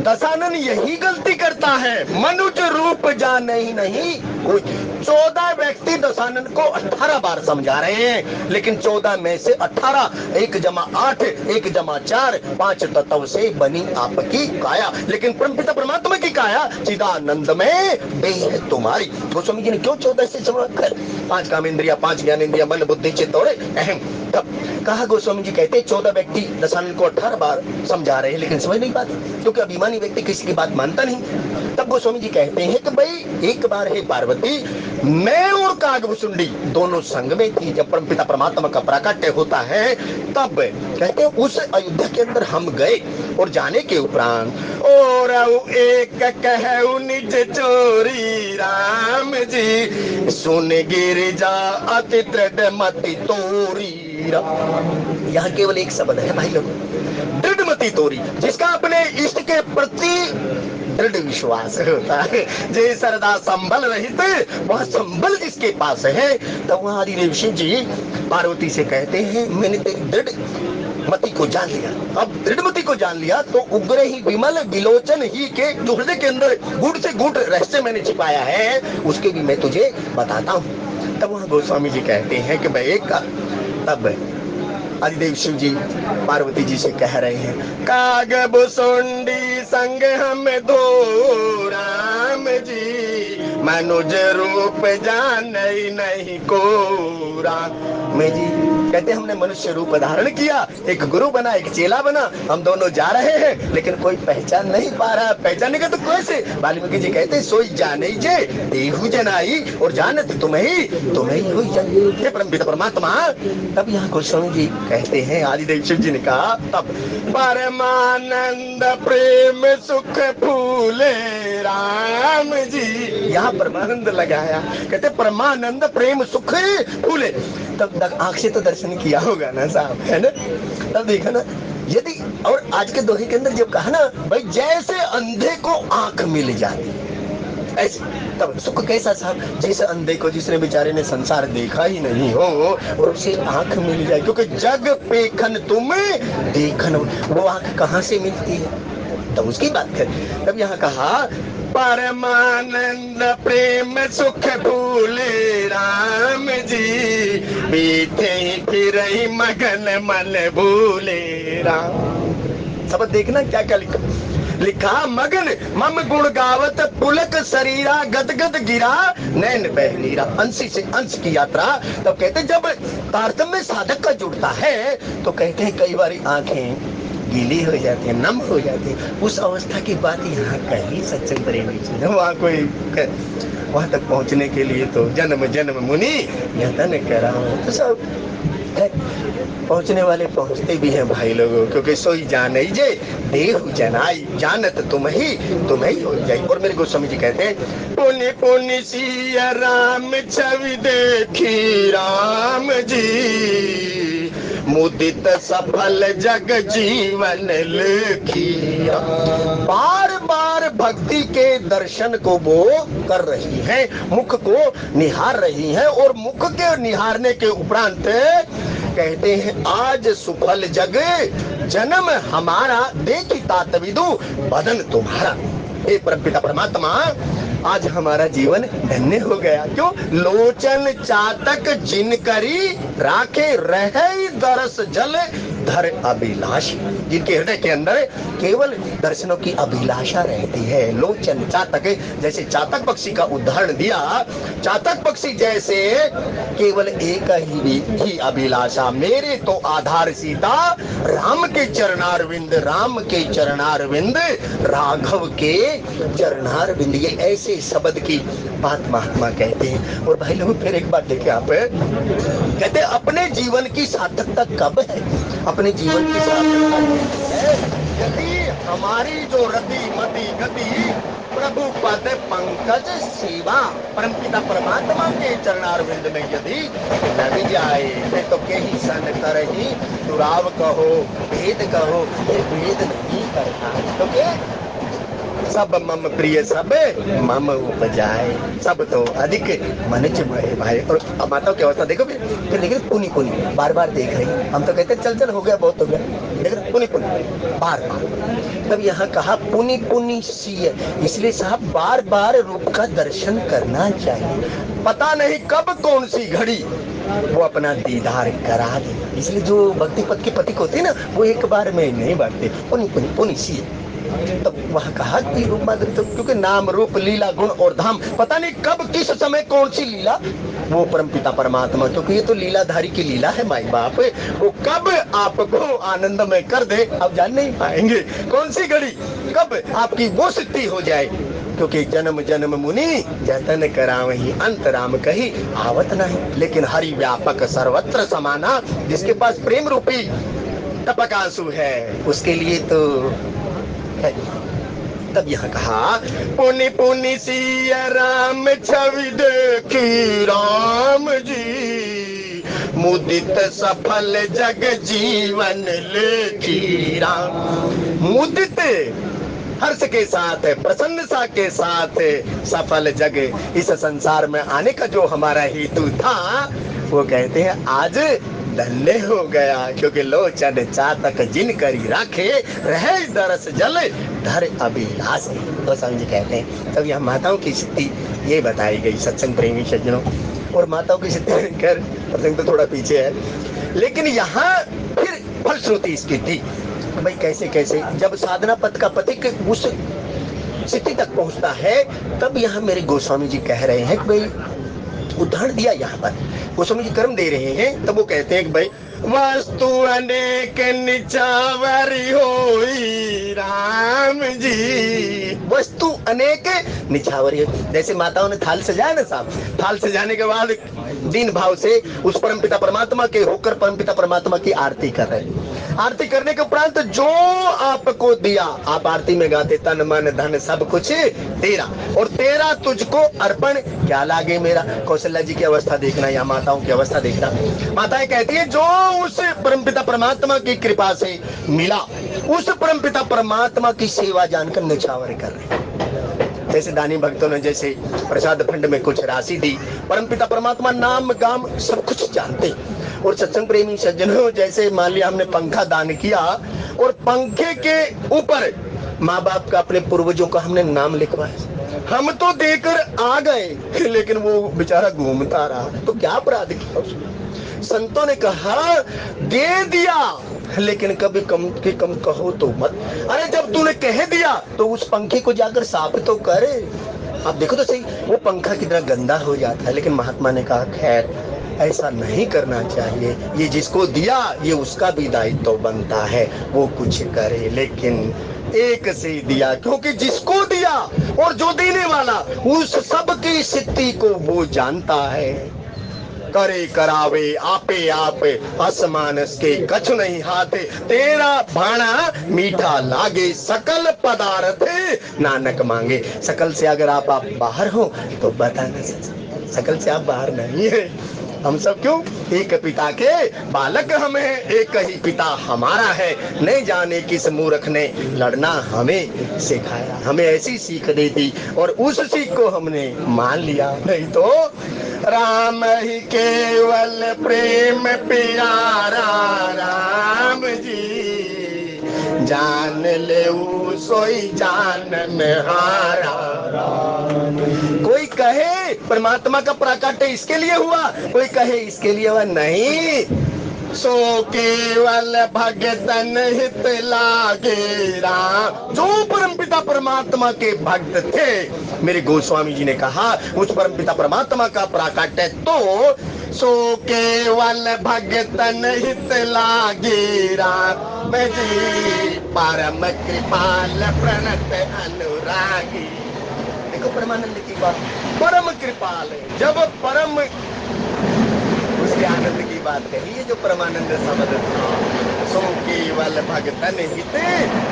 दशानन यही गलती करता है, मनुज रूप जान ही नहीं कोई। 14 व्यक्ति दशानन को 18 बार समझा रहे हैं, लेकिन 14 में से 18, 1 जमा 8, 1 जमा 4, 5 तत्व से बनी आपकी काया, लेकिन परमपिता परमात्मा की काया चिदानंद में देह तुम्हारी। गोस्वामी जी ने क्यों 14 से समझा? 5 काम इंद्रिया, 5 ज्ञान इंद्रिया, मन बुद्धि चित्त और अहम। तब कहा गोस्वामी जी कहते 14 व्यक्ति दशानन को 18 बार समझा रहे हैं, लेकिन समझ नहीं पाते, क्योंकि अभिमानी व्यक्ति किसी की बात मानता नहीं। तब गोस्वामी जी कहते हैं कि भाई एक बार है पार्वती, मैं और कागभूषुंडी दोनों संग में थी। जब परमपिता परमात्मा का प्राकट्य होता है तब कहते हैं उस अयोध्या के अंदर हम गए, और जाने के उपरांत और एक कहु निज चोरी राम जी, सुन गिरिजा अति दृढ़ मति तोरी। यहाँ केवल एक शब्द है भाई लोग, दृढ़ मति तोरी, जिसका अपने इष्ट के प्रति दृढ़ विश्वास होता है, जे सरदा संबल रहित वह संबल जिसके पास है। तो वहां आदिदेव शिव जी पार्वती से कहते हैं, मैंने तेरी दृढ़ मति को जान लिया। अब दृढ़मति को जान लिया तो उग्र ही विमल विलोचन ही के जो हृदय के अंदर गूढ़ से गूढ़ रहस्य मैंने छिपाया है, उसके भी मैं तुझे बताता हूँ। तब वहां गोस्वामी जी कहते हैं कि भाई एक तब आदिदेव शिव जी पार्वती जी से कह रहे हैं, कागभूषुंडी संग हम दो राम जी, मनुज रूप जाने नहीं कोरा। मैं जी कहते हमने मनुष्य रूप धारण किया, एक गुरु बना एक चेला बना, हम दोनों जा रहे हैं लेकिन कोई पहचान नहीं पा रहा। पहचानेगा तो कैसे? वाल्मीकि जी कहते सोई जाने जे देहु जनाई, और जानत तुम्हें ही हुई जन परमपिता परमात्मा। तब यहाँ गोस्वामी जी कहते हैं, आदिदेव शिव जी ने कहा तब परमानंद प्रेम सुख फूले राम जी। यहाँ परमानंद लगाया, कहते परमानंद प्रेम सुख फूले। तब आंख से तो दर्शन किया होगा ना साहब, है ना? तब देखा ना, यदि और आज के दोहे के अंदर जब कहा ना भाई जैसे अंधे को आंख मिल जाती ऐसे, तब सुख कैसा साहब? जैसे अंधे को जिसने बेचारे ने संसार देखा ही नहीं हो और उसे आंख मिल जाए, क्योंकि जग पेखन तुम्हें देखन, वो आंख कहाँ से मिलती है? तब उसकी बात कर। तब यहाँ कहा परमानंद प्रेम सुख फूले राम जी, बीते फिर मगन मन भूले राम। सब देखना क्या क्या लिखा मगन मम गुण गावत पुलक शरीरा गदगद गिरा नैन बहनीरा। अंशी से अंश की यात्रा। तब कहते जब तारतम्य साधक का जुड़ता है तो कहते हैं कई बार आंखें गीली हो जाती है, नम हो जाती है। उस अवस्था की बात यहाँ कही सत्संग प्रेमी जी। वहाँ कोई वहाँ तक पहुँचने के लिए तो जन्म जन्म मुनि यतन करा। तो सब पहुँचने वाले पहुँचते भी हैं भाई लोगों, क्योंकि सोई जाने जे देहु जनाई, जानत तुम ही हो जाई। और मेरे गोस्वामी जी कहते हैं पुनि पुनि सिया राम छवि देखी राम जी, मुदित सफल जग जीवन लिखिया। बार बार भक्ति के दर्शन को वो कर रही है, मुख को निहार रही है, और मुख के निहारने के उपरांत कहते हैं आज सुफल जग जन्म हमारा, देखी तात विदु बदन तुम्हारा। हे परमपिता परमात्मा, आज हमारा जीवन धन्य हो गया। क्यों? लोचन चातक जिन करी राखे रहे दरस जल धर अभिलाष। जिनके हृदय के अंदर केवल दर्शनों की अभिलाषा रहती है। लोचन चातक, जैसे चातक पक्षी का उदाहरण दिया, चातक पक्षी जैसे केवल एक ही अभिलाषा, मेरे तो आधार सीता राम के चरणारविंद, राम के चरणारविंद, राघव के चरणारविंद। ये ऐसे शब्द की बात महात्मा कहते हैं। और भाई लोग फिर एक बात देखे आप, कहते अपने जीवन की सार्थकता कब है? अपने जीवन की सार्थकता है यदि हमारी जो रति मति गति प्रभु पद पंकज सेवा, परमपिता परमात्मा के चरणारविंद में यदि लग जाए तो के ही सन करही दुराव कहो भेद कहो, ये भेद नहीं करता। तो सब मम प्रिय सब मम उपजाए, सब तो अधिक मनुज भय भाई। और माताओं की अवस्था देखो, फिर देखिए पुनी पुनी बार बार देख रही। हम तो कहते चल चल हो गया, बहुत हो गया, लेकिन पुनी पुनी बार बार। तब यहाँ कहा पुनी पुनी सीय, इसलिए साहब बार बार रूप का दर्शन करना चाहिए। पता नहीं कब कौन सी घड़ी वो अपना दीदार करा दे। इसलिए जो भक्ति पद के पथिक होते हैं ना, वो एक बार में नहीं बढ़ते। पुनी पुनी पुनी सीय। तब वहाँ कहा कि रूप माधुरी, तो क्योंकि नाम रूप लीला गुण और धाम, पता नहीं कब किस समय कौन सी लीला, वो परमपिता परमात्मा, क्योंकि ये तो लीलाधारी की लीला है माई बाप, वो कब आपको आनंद में कर दे आप जान नहीं पाएंगे। कौन सी घड़ी कब आपकी वो सिद्धि हो जाए, क्योंकि जन्म जन्म मुनि जतन करावही अंतराम कही आवत नहीं। लेकिन हरि व्यापक सर्वत्र समाना, जिसके पास प्रेम रूपी टपक आंसू है उसके लिए तो है। तब यहाँ कहा पुनि पुनि सिया राम छवि देखी राम जी, मुदित सफल जग जीवन लेखी राम। मुदित हर्ष के साथ, प्रसन्नता के साथ सफल जग, इस संसार में आने का जो हमारा हेतु था, वो कहते हैं आज धन्य हो गया। क्योंकि लोचन चातक जिन करी राखे रहे दरस जल धर अभिलाष। तो स्वामी जी कहते हैं तब यहाँ माताओं की स्थिति ये बताई गई सत्संग प्रेमी सज्जनों। और माताओं की स्थिति कर प्रसंग तो थोड़ा पीछे है, लेकिन यहाँ फिर फलश्रुति इसकी थी भाई कैसे कैसे जब साधना पथ का पथिक उस सिद्धि तक पहुंचता है। तब यहाँ मेरे गोस्वामी जी कह रहे हैं कि भाई उदाहरण दिया यहाँ पर, गोस्वामी जी कर्म दे रहे हैं, तब वो कहते हैं कि भाई वस्तु अनेक निछावरी होई राम जी, वस्तु अनेक निछावरी। जैसे माताओं ने थाल सजाया ना साहब, थाल सजाने के बाद दीन भाव से उस परमपिता परमात्मा के होकर परमपिता परमात्मा की आरती कर रहे हैं। आरती करने के उपरांत जो आपको दिया, आप आरती में गाते तन मन धन सब कुछ तेरा, और तेरा तुझको अर्पण क्या लागे मेरा। कौशल्या जी की अवस्था देखना या माताओं की अवस्था देखना। माताएं कहती है जो उस परमपिता परमात्मा की कृपा से मिला, उस परमपिता परमात्मा की सेवा जानकर निछावर कर रहे हैं। जैसे दानी भक्तों ने जैसे प्रसाद फंड में कुछ राशि दी, परमपिता परमात्मा नाम गाम सब कुछ जानते हैं। और सत्संग प्रेमी सज्जनों, जैसे मान लिया हमने पंखा दान किया और पंखे के ऊपर माँ बाप का, अपने पूर्वजों का हमने नाम लिखवाया, हम तो देकर आ गए लेकिन वो बेचारा घूमता रहा, तो क्या अपराध किया उसने। संतों ने कहा दे दिया, लेकिन कभी कम के कम कहो तो मत। अरे जब तूने कह दिया तो उस पंखे को जाकर साफ तो करे। अब देखो तो सही, वो पंखा कितना गंदा हो जाता है, लेकिन महात्मा ने कहा खैर ऐसा नहीं करना चाहिए, ये जिसको दिया ये उसका भी दायित्व तो बनता है, वो कुछ करे, लेकिन एक से दिया, क्योंकि जिसको दिया और जो देने वाला उस सब की स्थिति को वो जानता है। करे करावे आपे आप असमानस के कछ नहीं हाथ, तेरा भाणा मीठा लागे सकल पदार्थ नानक मांगे। सकल से अगर आप बाहर हो तो बताना, सकल से आप बाहर नहीं है। हम सब क्यों एक पिता के बालक हम हैं, एक ही पिता हमारा है। नहीं जाने किस मूर्ख ने लड़ना हमें सिखाया, हमें ऐसी सीख दी थी और उस सीख को हमने मान लिया। नहीं तो राम ही केवल प्रेम प्यारा, राम जी जान ले सोई जानन हारा। कोई कहे परमात्मा का प्राकट्य इसके लिए हुआ, कोई कहे इसके लिए हुआ, नहीं। सो केवल भगतन हित लागे राम। जो परमपिता परमात्मा के भक्त थे, मेरे गोस्वामी जी ने कहा उस परमपिता परमात्मा का प्राकट्य तो सो केवल भगतन हित लागे राम जी, परम कृपाल प्रणत अनुरागी। देखो परमानंद की बात, परम कृपाल है। जब परम उसके आनंद की बात कही है, जो परमानंद शब्द था, सो केवल भगतन हित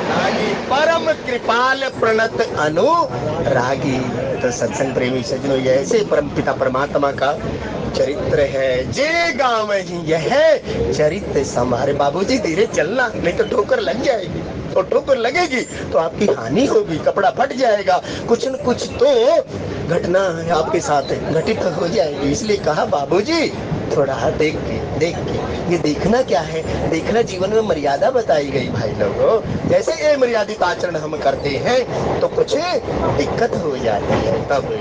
लागी, परम कृपाल प्रणत अनुरागी। तो सत्संग प्रेमी सज्जनों, ये ऐसे परमपिता परमात्मा का चरित्र है। जे गाँव ही यह चरित्र संभारे। बाबूजी धीरे चलना, नहीं तो ठोकर लग जाएगी, और ठोकर लगेगी तो आपकी हानि होगी, कपड़ा फट जाएगा, कुछ न कुछ तो घटना आपके साथ घटित हो जाएगी। इसलिए कहा बाबूजी थोड़ा देख के ये देखना क्या है, देखना जीवन में मर्यादा बताई गई भाई लोगों। जैसे ये मर्यादित आचरण हम करते हैं तो कुछ दिक्कत हो जाती है। तब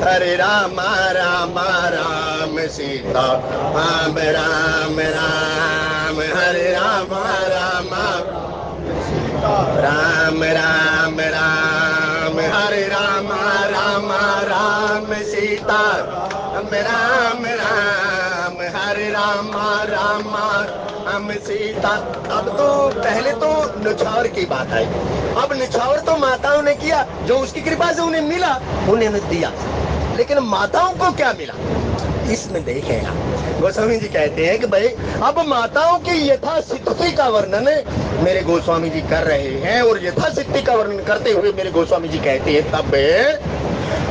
हरे राम राम राम सीता राम राम राम, हरे राम राम राम राम राम, हरे राम राम राम सीता राम राम, हरे राम राम राम सीता। अब तो पहले तो निछावर की बात आई, अब निछावर तो माताओं ने किया, जो उसकी कृपा से उन्हें मिला उन्हें दिया, लेकिन माताओं को क्या मिला इसमें देखें आप। गोस्वामी जी कहते हैं कि भाई अब माताओं की यथास्थिति का वर्णन मेरे गोस्वामी जी कर रहे हैं, और यथास्थिति का वर्णन करते हुए मेरे गोस्वामी जी कहते हैं तब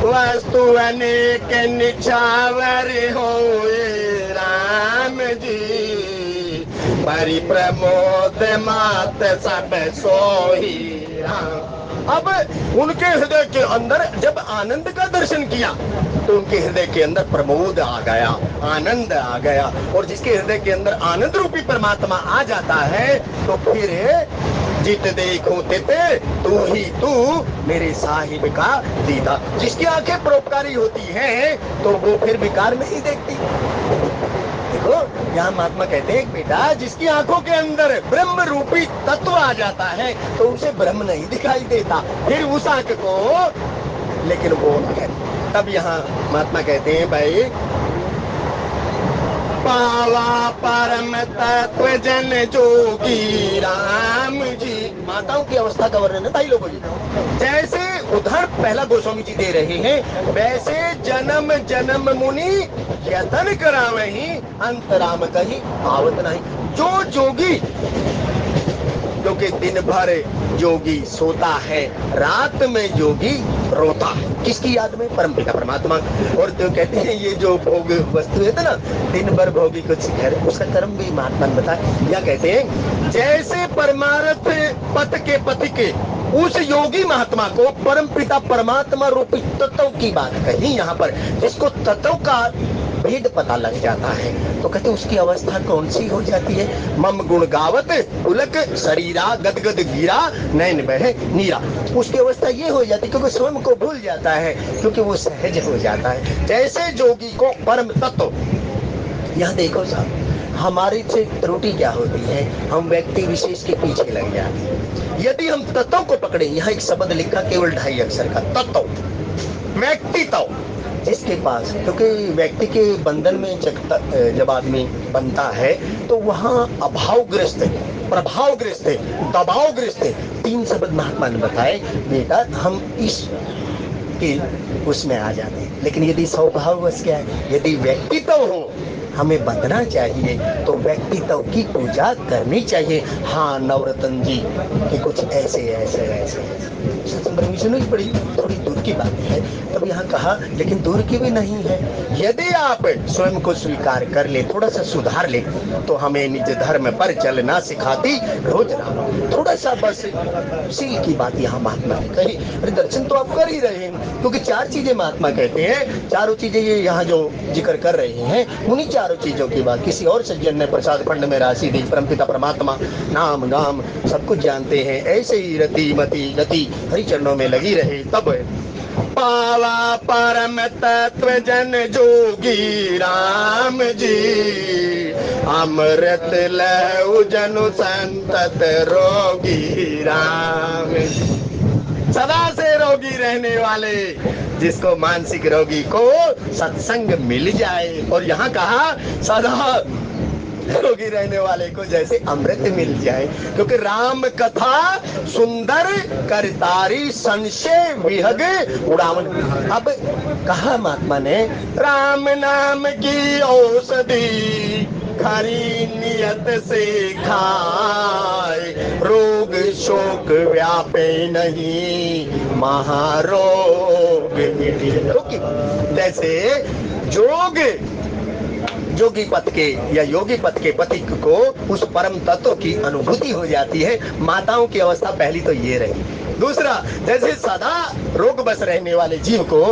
वस्तु अनेक निछावर होए राम जी, बड़ी प्रमोद मात सब सोही राम। अब उनके हृदय के अंदर जब आनंद का दर्शन किया तो उनके हृदय के अंदर प्रमोद आ गया, आनंद आ गया, और जिसके हृदय के अंदर आनंद रूपी परमात्मा आ जाता है तो फिर जित देखो तित तू ही तू मेरे साहिब का दीदा। जिसकी आंखें परोपकारी होती हैं तो वो फिर विकार नहीं देखती। देखो यहाँ महात्मा कहते हैं बेटा जिसकी आंखों के अंदर ब्रह्म रूपी तत्व आ जाता है तो उसे ब्रह्म नहीं दिखाई देता, फिर उस आंख को लेकिन वो है। तब यहाँ महात्मा कहते हैं भाई पावा परम तत्व जन जोगी राम जी। माताओं की अवस्था का वर्णन है भाई लोगों जी। जैसे उदाहरण पहला गोस्वामी जी दे रहे हैं, वैसे जन्म जन्म मुनि यतन करावही अंतराम कहीं आवत नहीं। जो जोगी क्योंकि दिन भर जोगी सोता है, रात में जोगी रोता है, किसकी याद में? परमपिता परमात्मा। और तो कहते हैं ये जो भोग वस्तु है ना, दिन भर भोगी कुछ घर, उसका कर्म भी महात्मा ने बताया। या कहते हैं जैसे परमार्थ पथ के पति के उस योगी महात्मा को परमपिता परमात्मा रूपी तत्व की बात कही यहाँ पर, जिसको तत्व का भेद पता लग जाता है, तो कहते उसकी अवस्था कौन सी हो जाती है? मम गुण गावत पुलक शरीरा गदगद गिरा नैन बह नीरा। उसकी अवस्था ये हो जाती है क्योंकि स्वयं को भूल जाता है, क्योंकि वो सहज हो जाता है। जैसे जोगी को परम तत्व। यहाँ देखो साहब, हमारी से त्रुटि क्या होती है, हम व्यक्ति विशेष के पीछे लग जाते हैं। यदि हम तत्व को पकड़े, यहाँ एक शब्द लिखा केवल 2.5 अक्षर का, तत्व व्यक्तित्व जिसके पास, क्योंकि व्यक्ति के बंधन में जब आदमी बनता है तो वहाँ अभावग्रस्त है, प्रभावग्रस्त है, दबावग्रस्त है। 3 शब्द महात्मा ने बताए, बेटा हम इस के उसमें आ जाते हैं। लेकिन यदि स्वभाववश क्या है, यदि व्यक्तित्व हो हमें बंधना चाहिए तो व्यक्तित्व की पूजा करनी चाहिए। हाँ नवरत्न जी कि कुछ ऐसे ऐसे ऐसे परमिशन बड़ी थोड़ी दूर की बात है। तब यहाँ कहा लेकिन दूर की भी नहीं है, यदि आप स्वयं को स्वीकार कर ले, थोड़ा सा सुधार ले, तो हमें निज धर्म पर चलना सिखाती रोज राम। थोड़ा सा बस शील की बात यहाँ महात्मा ने कही। अरे दर्शन तो आप कर ही रहे हैं, क्योंकि 4 चीजें महात्मा कहते हैं, चारों चीजें ये यहाँ जो जिक्र कर रहे हैं उन्हीं चारों चीजों की बात। किसी और सज्जन ने प्रसाद खंड में राशि दी, परमपिता परमात्मा नाम गाम सब कुछ जानते हैं, ऐसे ही रति मति गति हरि चरणों में लगी रहे। तब पावा परम तत्व जन जोगी राम जी, अमृत लहु जनु संतत रोगी राम। सदा से रोगी रहने वाले, जिसको मानसिक रोगी को सत्संग मिल जाए। और यहाँ कहा सदा रोगी रहने वाले को जैसे अमृत मिल जाए, क्योंकि राम कथा सुंदर करतारी संशय विहग उड़ावन। अब कहा महात्मा ने राम नाम की औषधि खरी नियत से खाए, रोग शोक व्यापे नहीं महारोग मिटे। जैसे जोगी पथ के या योगी पथ के पथिक को उस परम तत्व की अनुभूति हो जाती है। माताओं की अवस्था पहली तो ये रही। दूसरा, जैसे सदा रोग बस रहने वाले जीव को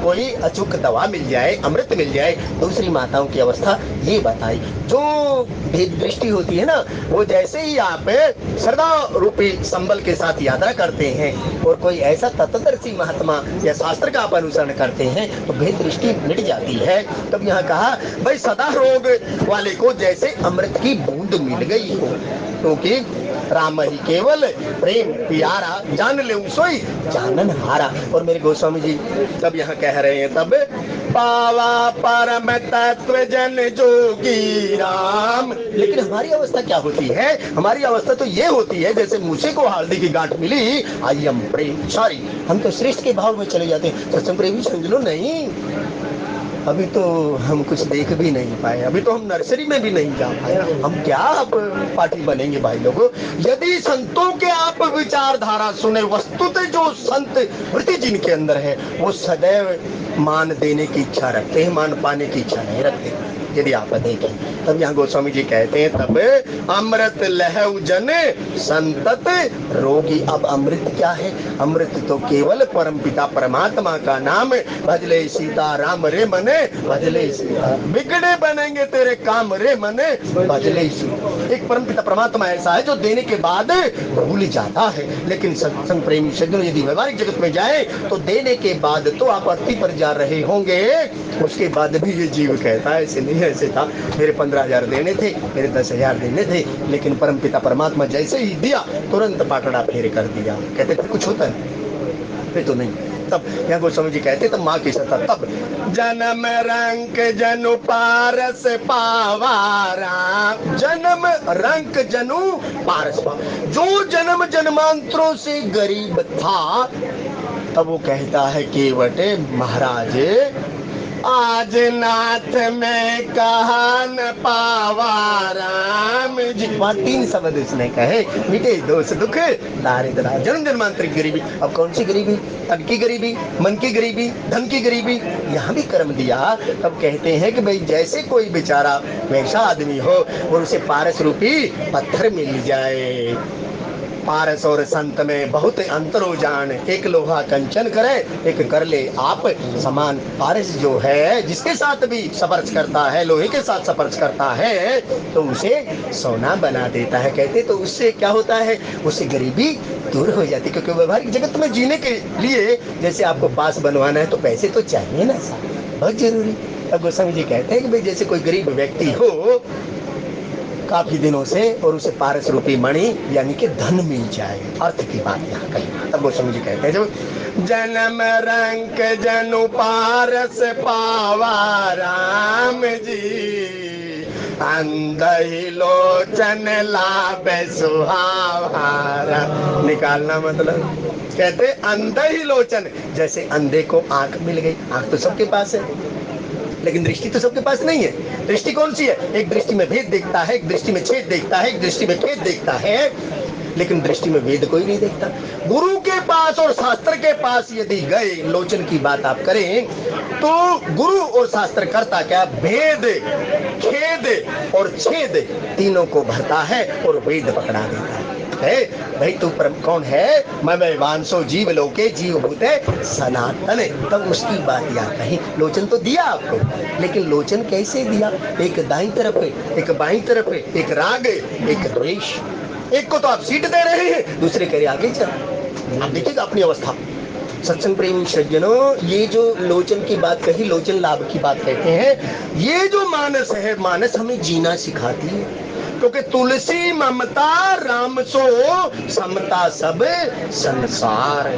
कोई अचूक दवा मिल जाए, अमृत मिल जाए। दूसरी माताओं की अवस्था ये बताई, जो भेद दृष्टि होती है ना, वो जैसे ही आप श्रद्धा रूपी संबल के साथ यात्रा करते हैं और कोई ऐसा तत्वदर्शी महात्मा या शास्त्र का आप अनुसरण करते हैं तो भेद दृष्टि मिट जाती है। तब यहाँ कहा भाई सदा रोग वाले को जैसे अमृत की बूंद मिल गई हो, क्योंकि राम ही केवल प्रेम प्यारा, जान ले सोई जानन हारा। और मेरे गोस्वामी जी तब यहाँ कह रहे हैं, तब पावा परम तत्व जन जोगी राम। लेकिन हमारी अवस्था क्या होती है? हमारी अवस्था तो ये होती है जैसे मूसे को हल्दी की गांठ मिली, आई एम प्रेम सॉरी, हम तो श्रेष्ठ के भाव में चले जाते हैं। सत्संग प्रेमी समझ लो नहीं, अभी तो हम कुछ देख भी नहीं पाए, अभी तो हम नर्सरी में भी नहीं जा पाए, हम क्या आप पार्टी बनेंगे भाई लोगों? यदि संतों के आप विचारधारा सुने, वस्तुतः जो संत वृत्ति जिनके अंदर है वो सदैव मान देने की इच्छा रखते हैं, मान पाने की इच्छा नहीं रखते। यदि आप देखें तब यहाँ गोस्वामी जी कहते हैं, तब अमृत लहु जन संतत रोगी। अब अमृत क्या है? अमृत तो केवल परमपिता परमात्मा का नाम, भजले सीता राम रे मने भजले सीता, बिगड़े बनेंगे तेरे काम रे मने भजले सीता। एक परमपिता परमात्मा ऐसा है जो देने के बाद भूल जाता है, लेकिन सत्संग प्रेमी सज्जनों यदि व्यवहारिक जगत में जाए तो देने के बाद तो आप अर्थी पर जा गुजार रहे होंगे, उसके बाद भी ये जीव कहता है ऐसे नहीं, ऐसे था, मेरे 15,000 देने थे, मेरे 10,000 देने थे, लेकिन परमपिता परमात्मा जैसे ही दिया तुरंत पाटड़ा फेर कर दिया। कहते थे कुछ होता है फिर तो नहीं। तब यहाँ गोस्वामी जी कहते तब माँ की सत्ता, तब जन्म रंक जनु पारस पावारा, जन्म रंक जनु पारस पावा, जो जन्म जन्मांतरों से गरीब था, तब वो कहता है केवटे महाराज आज नाथ में कहा न पावा राम जी। वहाँ 3 शब्द उसने कहे, मिटे दोष दुख दारिद्र जन्म जन्मांतरिक गरीबी। अब कौन सी गरीबी? तन की गरीबी, मन की गरीबी, धन की गरीबी, यहाँ भी कर्म दिया। तब कहते हैं कि भाई जैसे कोई बेचारा वैसा आदमी हो और उसे पारस रूपी पत्थर मिल जाए। पारस और संत में बहुत अंतर हो जान, एक लोहा कंचन करे, एक कर ले आप समान। पारस जो है जिसके साथ भी स्पर्श करता है, लोहे के साथ स्पर्श करता है, तो उसे सोना बना देता है। कहते तो उससे क्या होता है, उससे गरीबी दूर हो जाती है। क्योंकि व्यवहारिक जगत में जीने के लिए जैसे आपको पास बनवाना है तो पैसे तो चाहिए ना, बहुत जरूरी। अब गोस्वामी जी कहते हैं कि भाई जैसे कोई गरीब व्यक्ति हो काफी दिनों से और उसे पारस रूपी मणि यानी कि धन मिल जाए, अर्थ की बात यहाँ कही। तब गोस्वामी जी कहते हैं जब जन्म रंक जनु पारस पावा राम जी, अंधही लोचन लाभे सुहावारा। निकालना मतलब कहते अंधही लोचन, जैसे अंधे को आंख मिल गई। आंख तो सबके पास है लेकिन दृष्टि तो सबके पास नहीं है। दृष्टि कौन सी है? एक दृष्टि में भेद देखता है, एक दृष्टि में छेद देखता है, एक दृष्टि में खेद देखता है, लेकिन दृष्टि में भेद कोई नहीं देखता। गुरु के पास और शास्त्र के पास यदि गए, लोचन की बात आप करें तो गुरु और शास्त्र करता क्या? भेद, खेद और छेद तीनों को भरता है और वेद पकड़ा देता है। भाई तू कौन है? मैं वांसो जीव लोके जीव भूते सनातन। तब उसकी बात यहाँ कहीं। लोचन तो दिया आपको, लेकिन लोचन कैसे दिया? एक दाईं तरफ है, एक बाईं तरफ है, एक राग, एक द्वेष। एक को तो आप सीट दे रहे हैं, दूसरे कह रहे आगे चल। आप देखिएगा अपनी अवस्था। सत्संग प्रेमी सज्जनों, ये जो लोचन की बात कही, लोचन लाभ की बात कहते हैं, ये जो मानस है, मानस हमें जीना सिखाती है। क्योंकि तुलसी ममता राम सो समता सब संसार।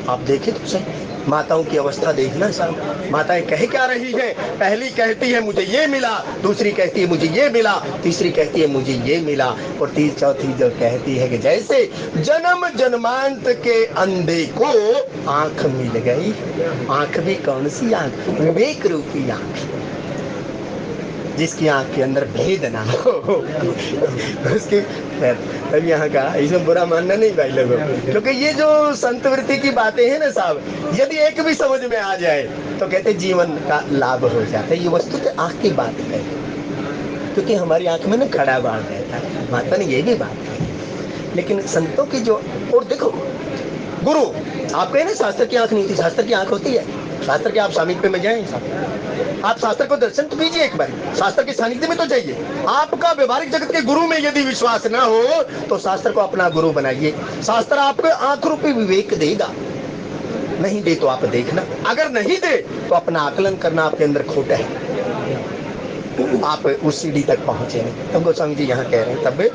आप देखें तो सही, माताओं की अवस्था देखना साहब। माताएं कह क्या रही हैं? पहली कहती है मुझे ये मिला, दूसरी कहती है मुझे ये मिला, तीसरी कहती है मुझे ये मिला, और चौथी जो कहती है कि जैसे जन्म जन्मांत के अंधे को आंख मिल गई। आंख भी कौन सी आंख? विवेक रूपी आंख, जिसकी आंख के अंदर भेद ना हो उसके। तब यहाँ का इसमें बुरा मानना नहीं भाई लोगों, क्योंकि ये जो संत वृत्ति की बातें हैं ना साहब, यदि एक भी समझ में आ जाए तो कहते जीवन का लाभ हो जाता है। ये वस्तु तो आंख की बात है, क्योंकि हमारी आंख में ना खड़ा बाढ़ रहता है। माता ने ये भी बात कही, लेकिन संतों की जो, और देखो गुरु आप कहे ना शास्त्र की आंख नहीं थी, शास्त्र की आंख होती है। शास्त्र के आप सामिप्य में जाएं, आप शास्त्र को दर्शन तो कीजिए, एक बार शास्त्र के सानिध्य में तो जाइए। आपका व्यवहारिक जगत के गुरु में यदि विश्वास ना हो तो शास्त्र को अपना गुरु बनाइए। शास्त्र आपको आंख रूपी विवेक देगा, नहीं दे तो आप देखना, अगर नहीं दे तो अपना आकलन करना आपके अंदर खोटा है, आप उस सीढ़ी तक पहुंचे नहीं। तब गोस्वामी जी यहाँ कह रहे हैं तब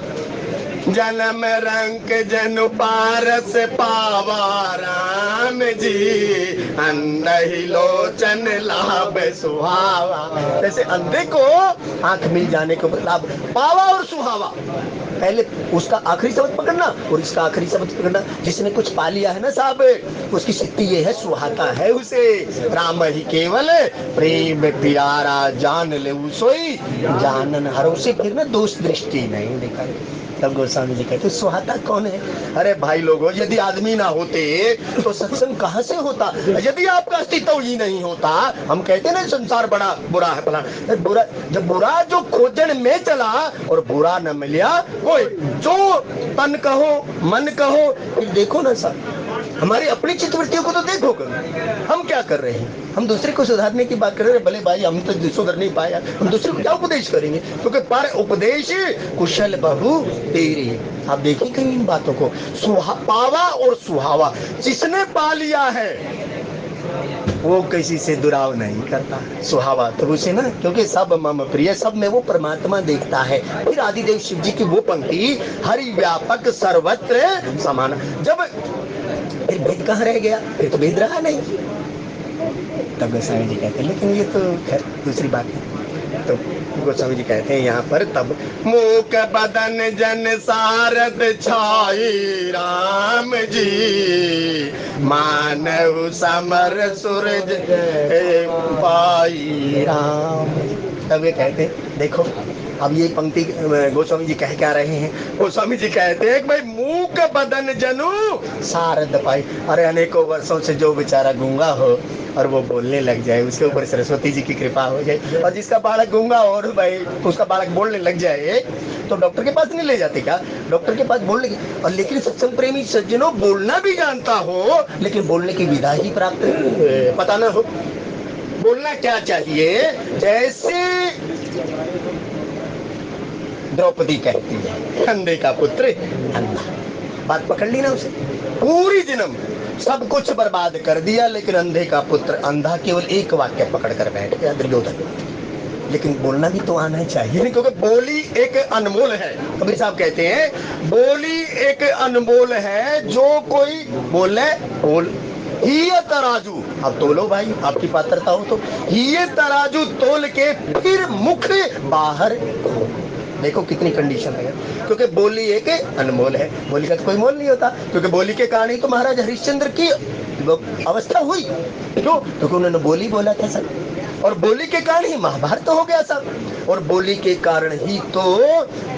जन्म रंक जनु पारस पावा राम जी, अंधही लोचन लाभ सुहावा। जैसे अंधे को आंख मिल जाने को लाभ, पावा और सुहावा। पहले उसका आखिरी शब्द पकड़ना और इसका आखिरी शब्द पकड़ना। जिसने कुछ पा लिया है ना साहब, उसकी स्थिति ये है, सुहाता है उसे। राम ही केवल प्रेम प्यारा, जान ले सोई जानन हर। उसे फिर ना दोष दृष्टि नहीं दिखाई। तब गोस्वामी जी कहते सुहाता कौन है? अरे भाई लोगों, यदि आदमी ना होते तो सत्संग कहाँ से होता? यदि आपका अस्तित्व ही नहीं होता, हम कहते ना संसार बड़ा बुरा है फला, बुरा जब बुरा जो खोजन में चला और बुरा न मिला कोई, जो तन कहो मन कहो, फिर देखो ना सर हमारी अपनी चित्तवृत्तियों को तो देखो, हम क्या कर रहे हैं? हम दूसरे को सुधारने की बात कर रहे हैं, भले भाई हम तो सुधर नहीं पाया, हम दूसरे को क्या उपदेश करेंगे? क्योंकि पर उपदेश कुशल बहु तेरे। आप देखें कहीं इन बातों को, पावा और सुहावा। जिसने पा लिया है वो किसी से दुराव नहीं करता, सुहावा तो उसे ना, क्योंकि सब मम प्रिय, सब में वो परमात्मा देखता है। फिर आदिदेव शिव जी की वो पंक्ति, हरि व्यापक सर्वत्र समान। जब फिर भेद कहाँ रह गया, फिर तो भेद रहा नहीं। तब गोस्वामी जी कहते हैं, लेकिन ये तो खैर दूसरी बात है। तो गोस्वामी जी कहते हैं यहाँ पर, तब मूक बदन जन सारद छाई राम जी, मानव समर सूरज पाई राम। तब ये कहते हैं, देखो अब ये पंक्ति गोस्वामी जी कह क्या रहे हैं। गोस्वामी जी कहते हैं कि भाई मूक बदन जनु सारद पाई। अरे अनेकों वर्षों से जो बेचारा गूंगा हो और वो बोलने लग जाए, उसके ऊपर सरस्वती जी की कृपा हो जाए। और जिसका बालक गूंगा और भाई उसका बालक बोलने लग जाए, तो डॉक्टर के पास नहीं ले जाते क्या? डॉक्टर के पास बोलने की, और लेकिन सत्संग प्रेमी सज्जनों बोलना भी जानता हो, लेकिन बोलने की विधा ही प्राप्त पता ना हो। बोलना क्या चाहिए? जैसे द्रौपदी कहती है, अंधे का पुत्र अंधा। बात पकड़ ली ना उसे। पूरी जन्म सब कुछ बर्बाद कर दिया, लेकिन अंधे का पुत्र अंधा केवल एक वाक्य पकड़ कर बैठ गया, दुर्योधन। लेकिन बोलना भी तो आना चाहिए, नहीं, क्योंकि बोली एक अनमोल है। कबीर साहब कहते हैं बोली एक अनमोल है, जो कोई बोले बोल ही तराजू। अब तोलो भाई, आपकी पात्रता हो तो ही तराजू तोल के फिर मुख बाहर। देखो कितनी कंडीशन है, क्योंकि बोली एक अनमोल है। बोली का तो कोई मोल नहीं होता, क्योंकि बोली के कारण ही तो महाराज हरिश्चंद्र की अवस्था हुई। क्यों? क्योंकि उन्होंने बोली बोला था सब, और बोली के कारण ही महाभारत तो हो गया सब, और बोली के कारण ही तो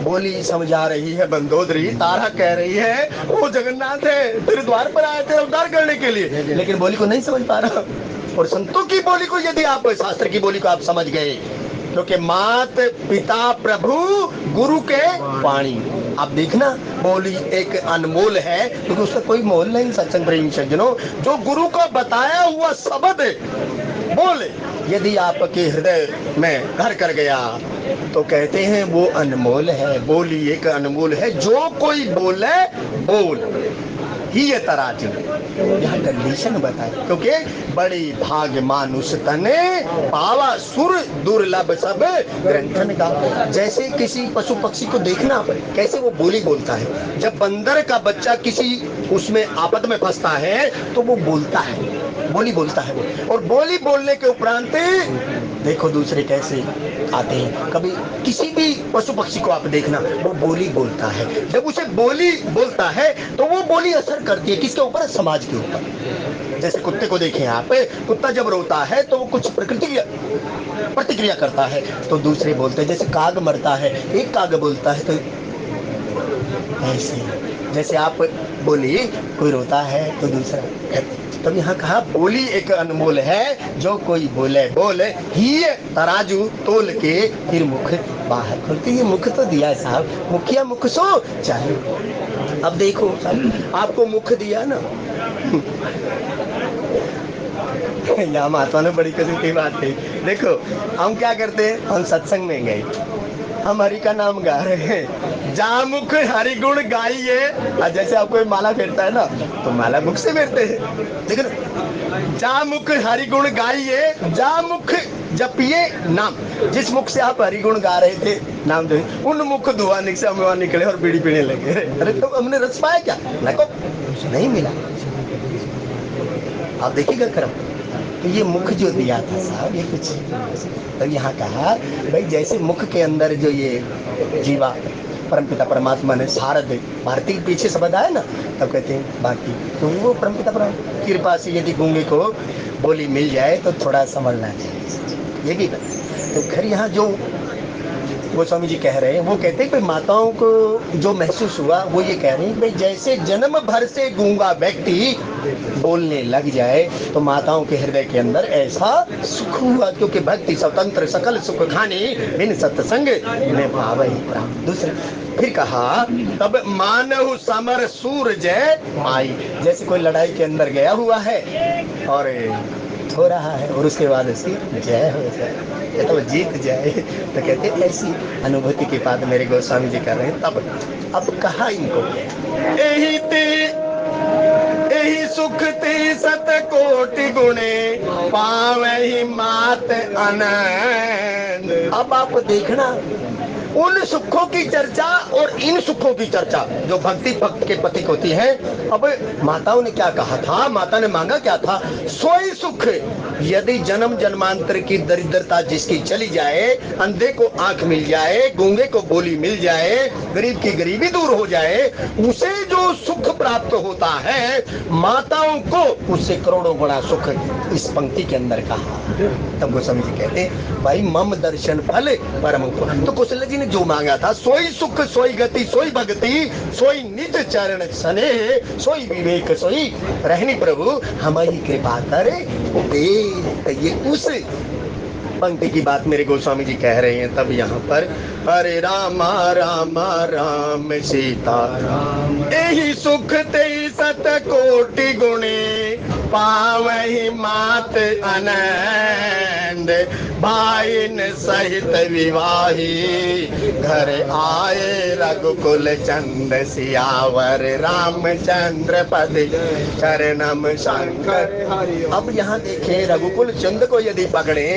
बोली समझा रही है बंदोदरी, तारा कह रही है वो जगन्नाथ है, तेरे द्वार पर आए थे उद्धार करने के लिए, लेकिन बोली को नहीं समझ पा रहा। और संतों की बोली को यदि आप, शास्त्र की बोली को आप समझ गए, क्योंकि मात पिता प्रभु गुरु के वाणी। आप देखना बोली एक अनमोल है, क्योंकि उसका कोई मोल नहीं। सत्संग प्रेमी सज्जनों, जो गुरु का बताया हुआ शब्द बोले यदि आपके हृदय में घर कर गया, तो कहते हैं वो अनमोल है। बोली एक अनमोल है, जो कोई बोले बोल ही ये तराजू। यह कंडीशन बताए, क्योंकि बड़ी भाग्य मानुष तने पावा सुर दुर्लभ सब ग्रंथन का। जैसे किसी पशु पक्षी को देखना कैसे वो बोली बोलता है। जब बंदर का बच्चा किसी उसमें आपद में फंसता है तो वो बोलता है, बोली बोलता है वो। और बोली बोलने के उपरांत देखो दूसरे कैसे आते हैं। कभी किसी भी पशु पक्षी को आप देखना, वो बोली बोलता है। जब उसे बोली बोलता है तो वो बोली असर करती है किसके ऊपर? समाज के ऊपर। जैसे कुत्ते को देखें आप, कुत्ता जब रोता है तो वो कुछ प्रतिक्रिया करता है, तो दूसरे बोलते हैं। जैसे काग मरता है, एक काग बोलता है, तो ऐसे जैसे आप बोली कोई रोता है तो दूसरा। तो यहाँ कहा बोली एक अनमोल है, जो कोई बोले बोले ही तराजू तोल के फिर मुख बाहर खोलते। ये मुख तो दिया साहब, मुखिया मुख सो चाहिए। अब देखो आपको मुख दिया ना, यहाँ महात्मा ने बड़ी कसम की बात कही। देखो हम क्या करते हैं, हम सत्संग में गए, हम हरि का नाम गा रहे हैं, जा मुख हरि गुण गाइए। जैसे आपको माला फेरता है ना, तो माला मुख से फेरते हैं। लेकिन जा मुख हरि गुण गाइए, जा मुख जपिए नाम। जिस मुख से आप हरि गुण गा रहे थे, नाम दे, उन मुख धुआं निकले और बीड़ी पीने लगे। अरे तो हमने रस पाया क्या? नहीं मिला। आप देखिएगा कर्म। तो ये मुख जो दिया था साहब, ये कुछ तो यहाँ कहा भाई, जैसे मुख के अंदर जो ये जीवा परमपिता परमात्मा ने सारद भारती के पीछे शब्द आया ना, तब कहते हैं बाकी तो वो परमपिता परमात्मा की कृपा से यदि गूंगे को बोली मिल जाए तो थोड़ा संभलना चाहिए। ये भी तो खैर यहाँ जो गोस्वामी जी कह रहे हैं, वो कहते हैं कि माताओं को जो महसूस हुआ वो ये कह रहे हैं कि भाई जैसे जन्म भर से गूंगा व्यक्ति बोलने लग जाए, तो माताओं के हृदय के अंदर ऐसा सुख हुआ, क्योंकि भक्ति स्वतंत्र सकल सुख खानी बिन सत्संग में भावई प्राप्त। दूसरे फिर कहा तब मानव समर सूर जय आई। जैसे कोई लड़ाई के अंदर गया हुआ है और हो रहा है, और उसके बाद उसकी जय हो जाए, तो जीत जाए, तो कहते ऐसी अनुभूति की बात मेरे गोस्वामी जी कर रहे हैं। तब अब कहा इनको यही सुख ते सत कोटि गुणे पावे ही मात आनंद। अब आप देखना उन सुखों की चर्चा और इन सुखों की चर्चा जो भक्ति भक्त के पथिक होती है। अब माताओं ने क्या कहा था, माता ने मांगा क्या था, सोई सुख। यदि जन्म जन्मांतर की दरिद्रता जिसकी चली जाए, अंधे को आंख मिल जाए, गूंगे को बोली मिल जाए, गरीब की गरीबी दूर हो जाए, उसे जो सुख प्राप्त होता है माताओं को, उससे करोड़ों गुना सुख इस पंक्ति के अंदर कहा। तब गोस्वामी जी कहते भाई मम दर्शन फल परम। तो कौशल्य जी ने जो मांगा था, सोई सुख सोई गति सोई भक्ति सोई निज चरण सने सोई विवेक सोई रहनी प्रभु हमारी कृपा करे दे। ये उस पंक्ति की बात मेरे गोस्वामी जी कह रहे हैं। तब यहाँ पर हरे रामा रामा राम सीता राम यही सुख ते सत कोटि गुणे पावहि मात आनंद। भाईन सहित विवाही घर आए रघुकुल चंद सियावर रामचंद्र पद शरणम शंकर। अब यहाँ देखें रघुकुल चंद को यदि पकड़े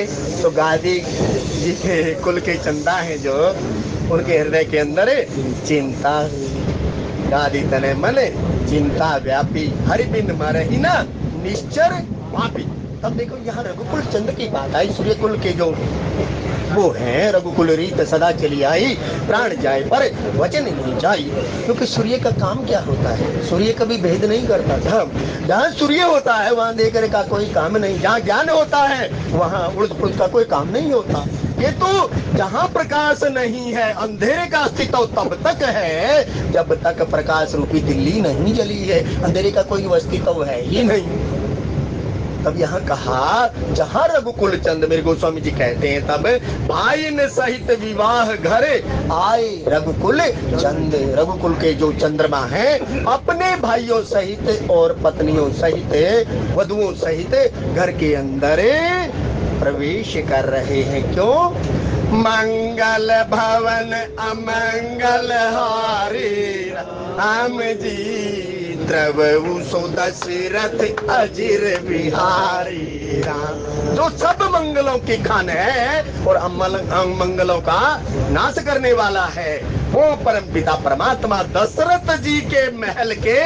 तो गादी जी के कुल के चंदा है जो उनके हृदय के अंदर चिंता गादी तने मने चिंता व्यापी हरि बिन मरहि ना निश्चर पापी। अब देखो यहाँ रघुकुल चंद की बात आई। सूर्य कुल के जो वो है रघुकुल रीत सदा चली आई प्राण जाए पर वचन नहीं जाई। क्योंकि सूर्य का काम क्या होता है, सूर्य कभी भेद नहीं करता था। जहाँ सूर्य होता है वहाँ देकर का कोई काम नहीं, जहाँ ज्ञान होता है वहाँ उड़द पुड़द का कोई काम नहीं होता। ये तो जहाँ प्रकाश नहीं है अंधेरे का अस्तित्व तब तक है जब तक प्रकाश रूपी दिल्ली नहीं जली है, अंधेरे का कोई अस्तित्व है ही नहीं। तब यहाँ कहा जहाँ रघुकुल चंद, मेरे गोस्वामी जी कहते हैं तब भाई ने सहित विवाह घर आए रघुकुल चंद। रघुकुल के जो चंद्रमा हैं अपने भाइयों सहित और पत्नियों सहित वधुओं सहित घर के अंदर प्रवेश कर रहे हैं। क्यों? मंगल भवन अमंगल हारी राम जी द्रवु सो दशरथ अजिर बिहारी राम। जो सब मंगलों की खान है और अमंगलों का नाश करने वाला है वो परम पिता परमात्मा दशरथ जी के महल के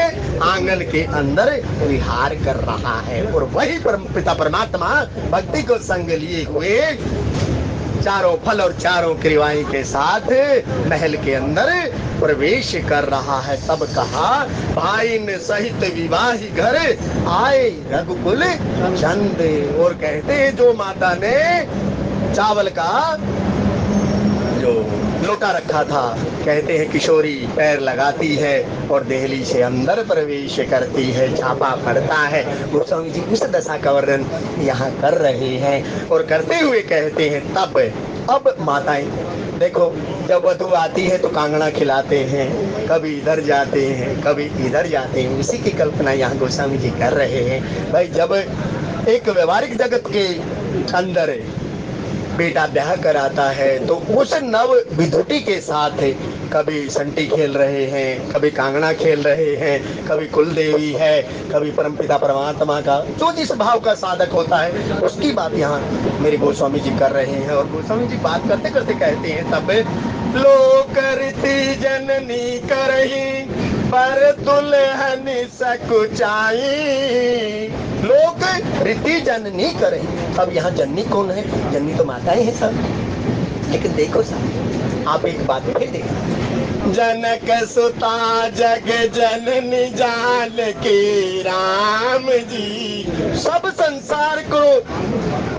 आंगन के अंदर विहार कर रहा है। और वही परम पिता परमात्मा भक्ति को संग लिए हुए चारों फल और चारों क्रियाएं के साथ महल के अंदर प्रवेश कर रहा है। तब कहा भाई ने सहित विवाही घर आए रघुकुल चंद। और कहते हैं जो माता ने चावल का जो लोटा रखा था, कहते हैं किशोरी पैर लगाती है और देहली से अंदर प्रवेश करती है, छापा पड़ता है। गोस्वामी जी उस दशा का वर्णन यहाँ कर रहे हैं और करते हुए कहते हैं तब अब माताएं देखो जब वधु आती है तो कांगड़ा खिलाते हैं, कभी इधर जाते हैं कभी इधर जाते हैं। इसी की कल्पना यहाँ गोस्वामी जी कर रहे हैं। भाई जब एक व्यवहारिक जगत के अंदर बेटा ब्याह कराता है तो उस नव विधुटी के साथ कभी संटी खेल रहे हैं, कभी कांगड़ा खेल रहे हैं, कभी कुल देवी है, कभी परमपिता परमात्मा का जो जिस भाव का साधक होता है उसकी बात यहाँ मेरे गोस्वामी जी कर रहे हैं। और गोस्वामी जी बात करते करते कहते हैं तब लोक रीति जननी करही पर दुल्हन सकुचाई। लोक रीति जननी करही। अब यहाँ जननी कौन है? जननी तो माताएं हैं सब। लेकिन देखो साहब आप एक बात फिर देखो, जनक सुता जग जननी जान की राम जी। सब संसार को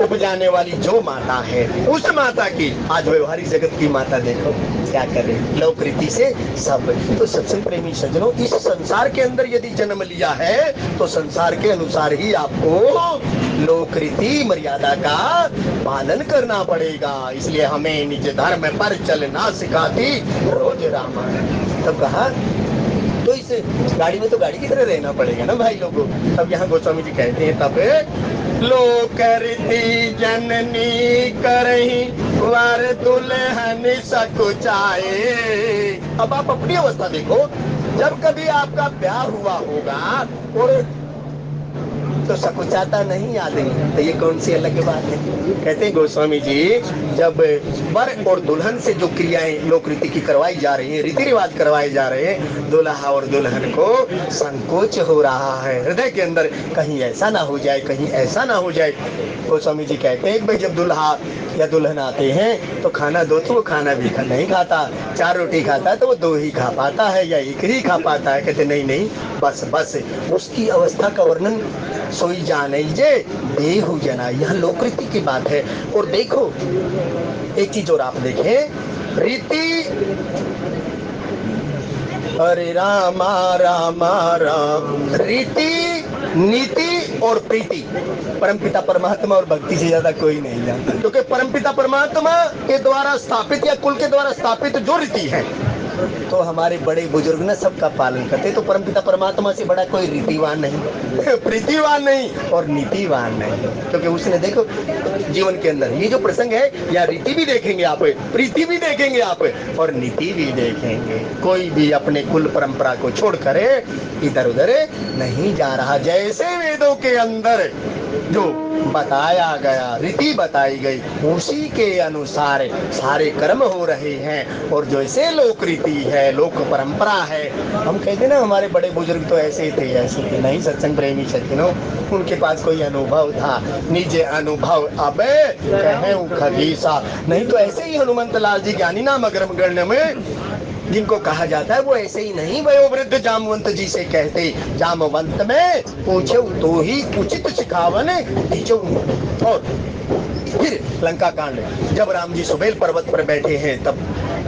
उपजाने वाली जो माता है उस माता की आज व्यवहारिक जगत की माता देखो क्या कर रही है, लोक रीति से सब। तो सबसे प्रेमी सज्जनों इस संसार के अंदर यदि जन्म लिया है तो संसार के अनुसार ही आपको लोक रीति मर्यादा का पालन करना पड़ेगा। इसलिए हमें निज धर्म पर चलना सिखाती रोज रामायण। तब कहा तो इस गाड़ी में तो गाड़ी की तरह रहना पड़ेगा ना भाई लोगों। तब यहाँ गोस्वामी जी कहते हैं तब लोक रीति जननी करही वर दुल्हन सकुचाए। अब आप अपनी अवस्था देखो, जब कभी आपका ब्याह हुआ होगा और तो सकुचाता नहीं आदमी, तो ये कौन सी अलग बात है। कहते हैं गोस्वामी जी, जब वर और दुल्हन से जो क्रियाएं लोक रीति की करवाई जा रही है, रीति रिवाज करवाए जा रहे हैं, दुल्हा और दुल्हन को संकोच हो रहा है हृदय के अंदर, कहीं ऐसा ना हो जाए, कहीं ऐसा ना हो जाए। गोस्वामी जी कहते हैं भाई जब दुल्हा या दुल्हन आते हैं तो खाना दो तो वो खाना भी नहीं खाता, 4 रोटी खाता है तो वो 2 ही खा पाता है या 1 ही खा पाता है। कहते नहीं नहीं, बस बस उसकी अवस्था का वर्णन सोई जाने जे देहु जना, यह लोकरीति की बात है। और देखो एक चीज और आप देखें, रीति, अरे रामा रामा राम, रीति, नीति और प्रीति परमपिता परमात्मा और भक्ति से ज्यादा कोई नहीं जानता, क्योंकि परमपिता परमात्मा के द्वारा स्थापित या कुल के द्वारा स्थापित जो रीति है तो हमारे बड़े बुजुर्ग ने सबका पालन करते, तो परमपिता परमात्मा से बड़ा कोई रीतिवान नहीं, प्रीतिवान नहीं और नीतिवान नहीं। क्योंकि उसने देखो जीवन के अंदर ये जो प्रसंग है, या रीति भी देखेंगे आप, प्रीति भी देखेंगे आप और नीति भी देखेंगे। कोई भी अपने कुल परंपरा को छोड़कर इधर उधर नहीं जा रहा। जैसे वेदों के अंदर जो बताया गया, रीति बताई गई, उसी के अनुसार सारे कर्म हो रहे हैं। और जैसे लोक रीति है, लोक परंपरा है, हम कहते ना हमारे बड़े बुजुर्ग तो ऐसे थे, ऐसे थे, नहीं सत्संग प्रेमी सज्जनों, उनके पास कोई अनुभव था, निज अनुभव अब कहें खगीसा, नहीं तो ऐसे ही हनुमंत लाल जी ज्ञानी नाम अग्रम गण्य में जिनको कहा जाता है वो ऐसे ही नहीं वयोवृद्ध जामवंत जी से कहते, जामवंत में पूछो तो ही उचित सिखावन दीजो। और फिर लंका कांड, जब राम जी सुबेल पर्वत पर बैठे हैं तब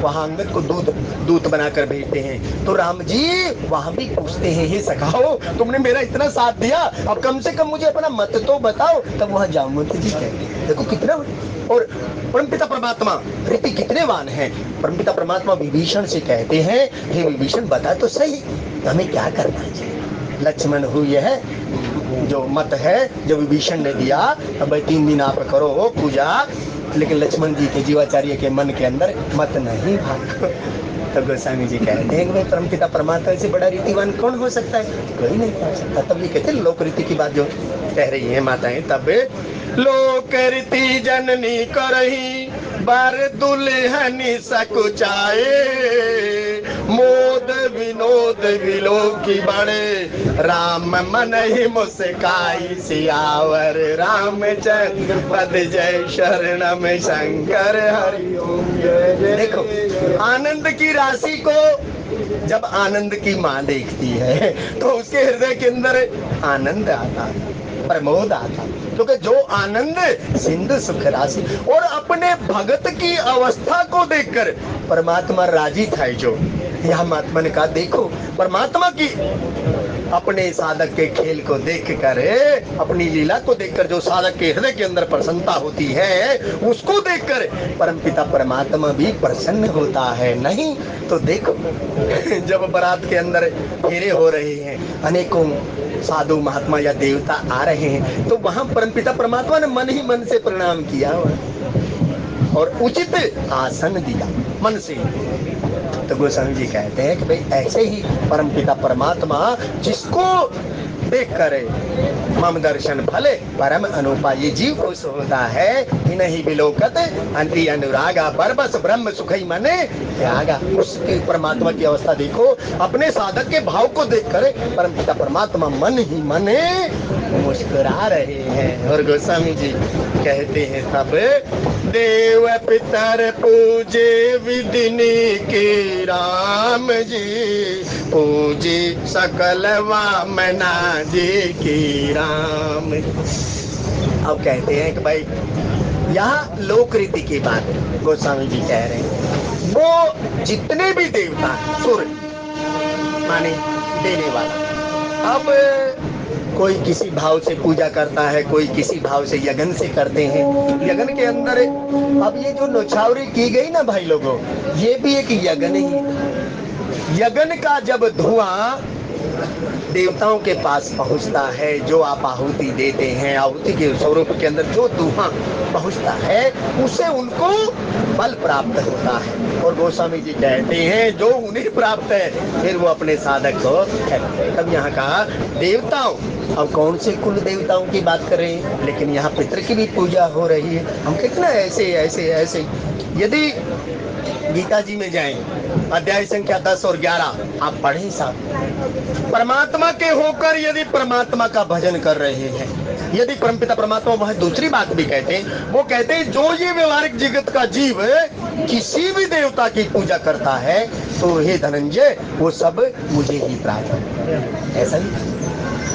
वहां अंगद को दूत बनाकर भेजते हैं, तो राम जी वहां भी पूछते हैं, हे सखाओ तुमने मेरा इतना साथ दिया, अब कम से कम मुझे अपना मत तो बताओ। तब वहां जामवंत जी कहते हैं, देखो कितना। और परमपिता परमात्मा रीति कितने वान है। परमपिता परमात्मा विभीषण से कहते हैं, हे विभीषण बता तो सही हमें क्या करना चाहिए। लक्ष्मण हुई है जो मत है जो विभीषण ने दिया, अब 3 दिन आप करो पूजा, लेकिन लक्ष्मण जी के जीवाचार्य के मन के अंदर मत नहीं भाग। तो गोस्वामी जी कहते हैं कि परमपिता परमात्मा से बड़ा रीतिवान कौन हो सकता है, कोई नहीं हो सकता। तब ये कहते हैं लोक रीति की बात जो कह रही है माताएं, तब लोक रीति जननी करही बार दुल्हनी सकुचाए, मोद विनोद विलोकी बड़े, राम मन ही मुस्काई सियावर, रामचंद्र पद जय शरणम शंकर हरि ओम जय। देखो आनंद की राशि को जब आनंद की माँ देखती है तो उसके हृदय के अंदर आनंद आता, प्रमोद आता, क्योंकि जो आनंद सिंधु सुख राशि। और अपने भगत की अवस्था को देखकर परमात्मा राजी था। जो यहाँ महात्मा ने कहा देखो परमात्मा की अपने साधक के खेल को देखकर, अपनी लीला को देखकर जो साधक के हृदय के अंदर प्रसन्नता होती है, उसको देखकर परमपिता परमात्मा भी प्रसन्न होता है। नहीं तो देखो जब बारात के अंदर फेरे हो रहे हैं, अनेकों साधु महात्मा या देवता आ रहे हैं, तो वहां परमपिता परमात्मा ने मन ही मन से प्रणाम किया और उचित आसन दिया मन से। तो गोस्वामी जी कहते हैं कि भाई ऐसे ही परमपिता परमात्मा जिसको देख कर मम दर्शन फले परम अनुपा, ये जीव खुश होता है नहीं बिलोकत अंति अनुरागा, बरबस ब्रह्म सुखई मने त्यागा। उसके परमात्मा की अवस्था देखो, अपने साधक के भाव को देखकर परमपिता परमात्मा मन ही मने मुस्कुरा रहे हैं। और गोस्वामी जी कहते हैं तब देव पितर पूजे विदिनी की राम जी, पूजे सकल वामना जी की राम। अब कहते हैं कि भाई यहाँ लोक रीति की बात गोस्वामी जी कह रहे हैं, वो जितने भी देवता सुर माने देने वाला, अब कोई किसी भाव से पूजा करता है, कोई किसी भाव से यज्ञ से करते हैं। यज्ञ के अंदर अब ये जो नौछावरी की गई ना भाई लोगों, ये भी एक यज्ञ ही। यज्ञ का जब धुआं देवताओं के पास पहुंचता है, जो आप आहुति देते हैं, आहुति के स्वरूप के अंदर जो धुआं पहुंचता है उसे उनको बल प्राप्त होता है। और गोस्वामी जी कहते हैं जो उन्हें प्राप्त है फिर वो अपने साधक को कहते। तब यहाँ कहा देवताओं, अब कौन से कुल देवताओं की बात कर रहे हैं, लेकिन यहाँ पितृ की भी पूजा हो रही है। हम कितना ऐसे ऐसे ऐसे, यदि गीता जी में जाएं, अध्याय संख्या 10 और 11 आप पढ़ें साहब, परमात्मा के होकर यदि परमात्मा का भजन कर रहे हैं, यदि परमपिता परमात्मा वह दूसरी बात भी कहते हैं, वो कहते हैं जो ये व्यवहारिक जगत का जीव किसी भी देवता की पूजा करता है तो हे धनंजय वो सब मुझे ही प्राप्त है। ऐसा ही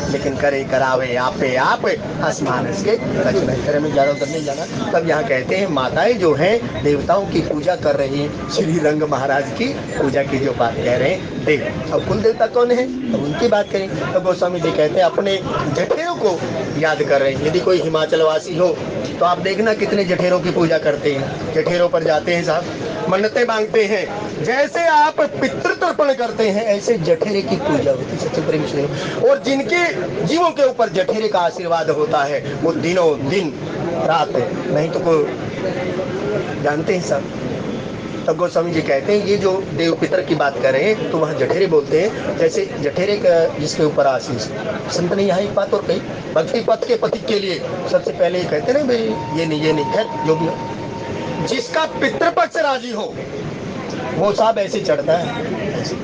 लेकिन करे करावे आपे आप आसमान इसके कच नहीं करे, में ज्यादा उधर नहीं जाना। तब यहाँ कहते हैं माताएं जो हैं देवताओं की पूजा कर रही हैं, श्री रंग महाराज की पूजा की जो बात कह रहे हैं देव। अब कुल देवता कौन है तो उनकी बात करें तो गोस्वामी जी कहते हैं अपने जठेरों को याद कर रहे हैं। यदि कोई हिमाचल वासी हो तो आप देखना कितने जठेरों की पूजा करते हैं, जठेरों पर जाते हैं साहब, मन्नतें मांगते हैं। जैसे आप पितृतर्पण करते हैं ऐसे जठेरे की पूजा होती है सच्चे प्रेम से। और जिनके जीवों के ऊपर जठेरे का आशीर्वाद होता है वो दिनों दिन रात नहीं तो को जानते हैं सब। तब गोस्वामी जी कहते हैं ये जो देव पितर की बात कर रहे हैं तो वहाँ जठेरे बोलते हैं। जैसे जठेरे का जिसके ऊपर आशीष, संत ने यहाँ एक बात और कही, भक्ति पथ के पति के लिए सबसे पहले ये कहते हैं भाई ये नहीं खैर जो भी हो, जिसका पितृपक्ष राजी हो वो साहब ऐसे चढ़ता है, ऐसे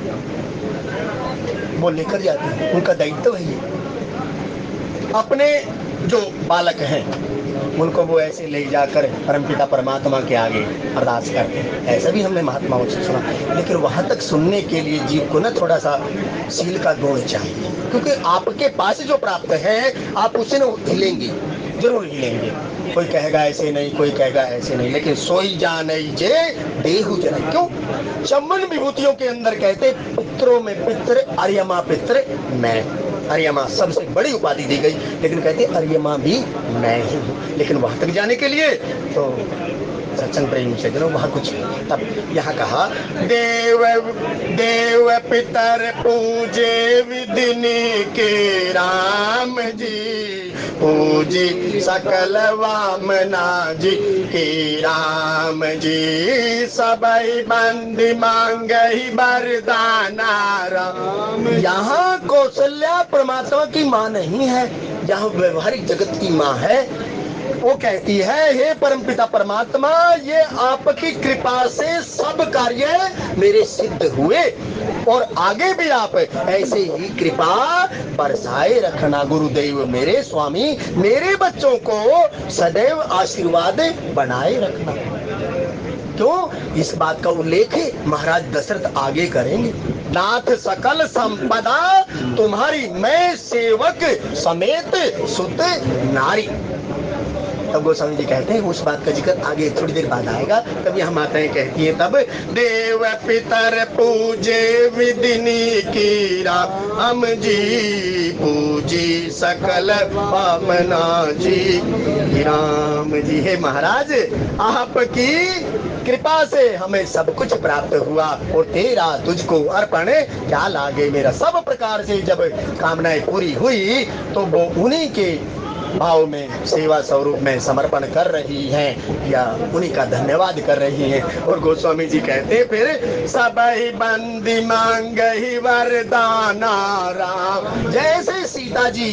वो लेकर जाते हैं, उनका दायित्व है ये। अपने जो बालक हैं उनको वो ऐसे ले जाकर परमपिता परमात्मा के आगे अरदास करते हैं। ऐसा भी हमने महात्माओं से सुना, लेकिन वहां तक सुनने के लिए जीव को ना थोड़ा सा सील का गुण चाहिए, क्योंकि आपके पास जो प्राप्त है आप उसे न हिलेंगे, जरूर हिलेंगे। कोई कहेगा ऐसे नहीं, कोई कहेगा ऐसे नहीं, लेकिन सोई जान जे देहु जन। क्यों? चम्मन विभूतियों के अंदर कहते पुत्रों में पितृ, अर्यमा पितृ मैं। अर्यमा सबसे बड़ी उपाधि दी गई, लेकिन कहते अर्यमा भी मैं ही हूँ। लेकिन वहां तक जाने के लिए तो सत्संग प्रेम से जनो वहां कुछ। तब यहाँ कहा देव देव पितर पूजे विदिनी के राम जी, पूजी सकल वामना जी के राम जी, सबई बंदी मांगई वरदाना राम। यहाँ कौशल्या परमात्मा की माँ नहीं है, यहाँ व्यवहारिक जगत की माँ है। वो कहती है हे परमपिता परमात्मा ये आपकी कृपा से सब कार्य मेरे सिद्ध हुए और आगे भी आप ऐसे ही कृपा बरसाए रखना गुरुदेव मेरे स्वामी, मेरे बच्चों को सदैव आशीर्वाद बनाए रखना। क्यों? इस बात का उल्लेख महाराज दशरथ आगे करेंगे। नाथ सकल संपदा तुम्हारी मैं सेवक समेत सुत नारी। तब गोस्वामी जी कहते हैं उस बात का जिक्र आगे थोड़ी देर बाद आएगा। तब यहाँ माताएं कहती हैं तब देव पितर पूजे विदिनी की राम जी, पूजी सकल वामना जी राम जी। हे महाराज आपकी कृपा से हमें सब कुछ प्राप्त हुआ और तेरा तुझको अर्पण क्या लागे। मेरा सब प्रकार से जब कामनाएं पूरी हुई तो वो उन्हीं के भाव में सेवा स्वरूप में समर्पण कर रही हैं या उन्हीं का धन्यवाद कर रही हैं। और गोस्वामी जी कहते फिर सबई बंदी मांगई वरदाना राम। जैसे सीता जी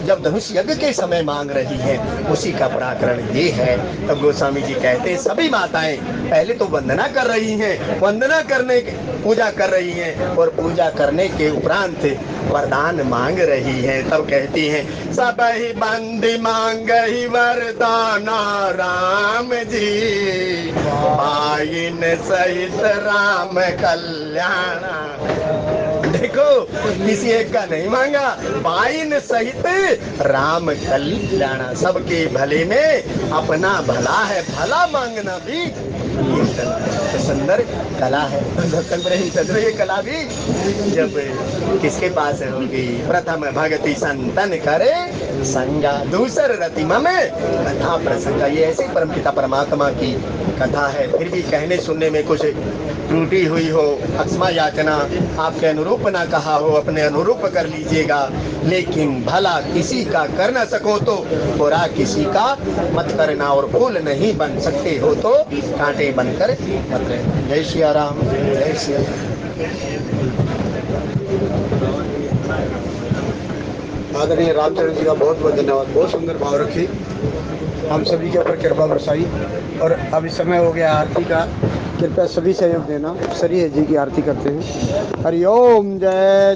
जब धनुष यज्ञ के समय मांग रही हैं उसी का प्रकरण ये है। तब गोस्वामी जी कहते सभी माताएं पहले तो वंदना कर रही हैं, वंदना करने पूजा कर रही हैं और पूजा करने के उपरांत वरदान मांग रही हैं। तब कहती हैं सबई बंदी मांगई वरदाना राम जी, आइन सहित राम कल्याण। देखो किसी एक का नहीं मांगा, पाइन सहित राम कल्याण। सबके भले में अपना भला है, भला मांगना भी सुंदर कला है। सत्संग प्रेमचंद्र ये कला भी जब किसके पास होगी, प्रथम भगति संतन करे संगा, दूसर रति में कथा प्रसंग। ये ऐसे परमपिता परमात्मा की कथा है। फिर भी कहने सुनने में कुछ त्रुटि हुई हो, अक्षमा याचना, आपके अनुरूप ना कहा हो, अपने अनुरूप कर लीजिएगा। लेकिन भला किसी का कर न सको तो बुरा किसी का मत करना, और फूल नहीं बन सकते हो तो कांटे बनकर मत रहना। जय श्री राम, जय श्री राम। आदरणीय रामचरण जी का बहुत बहुत धन्यवाद। बहुत सुंदर भाव रखी, हम सभी के ऊपर कृपा बरसाई। और अब इस समय हो गया आरती का, कृपया सभी सहयोग देना। सरिये जी की आरती करते हैं। हरिओम। जय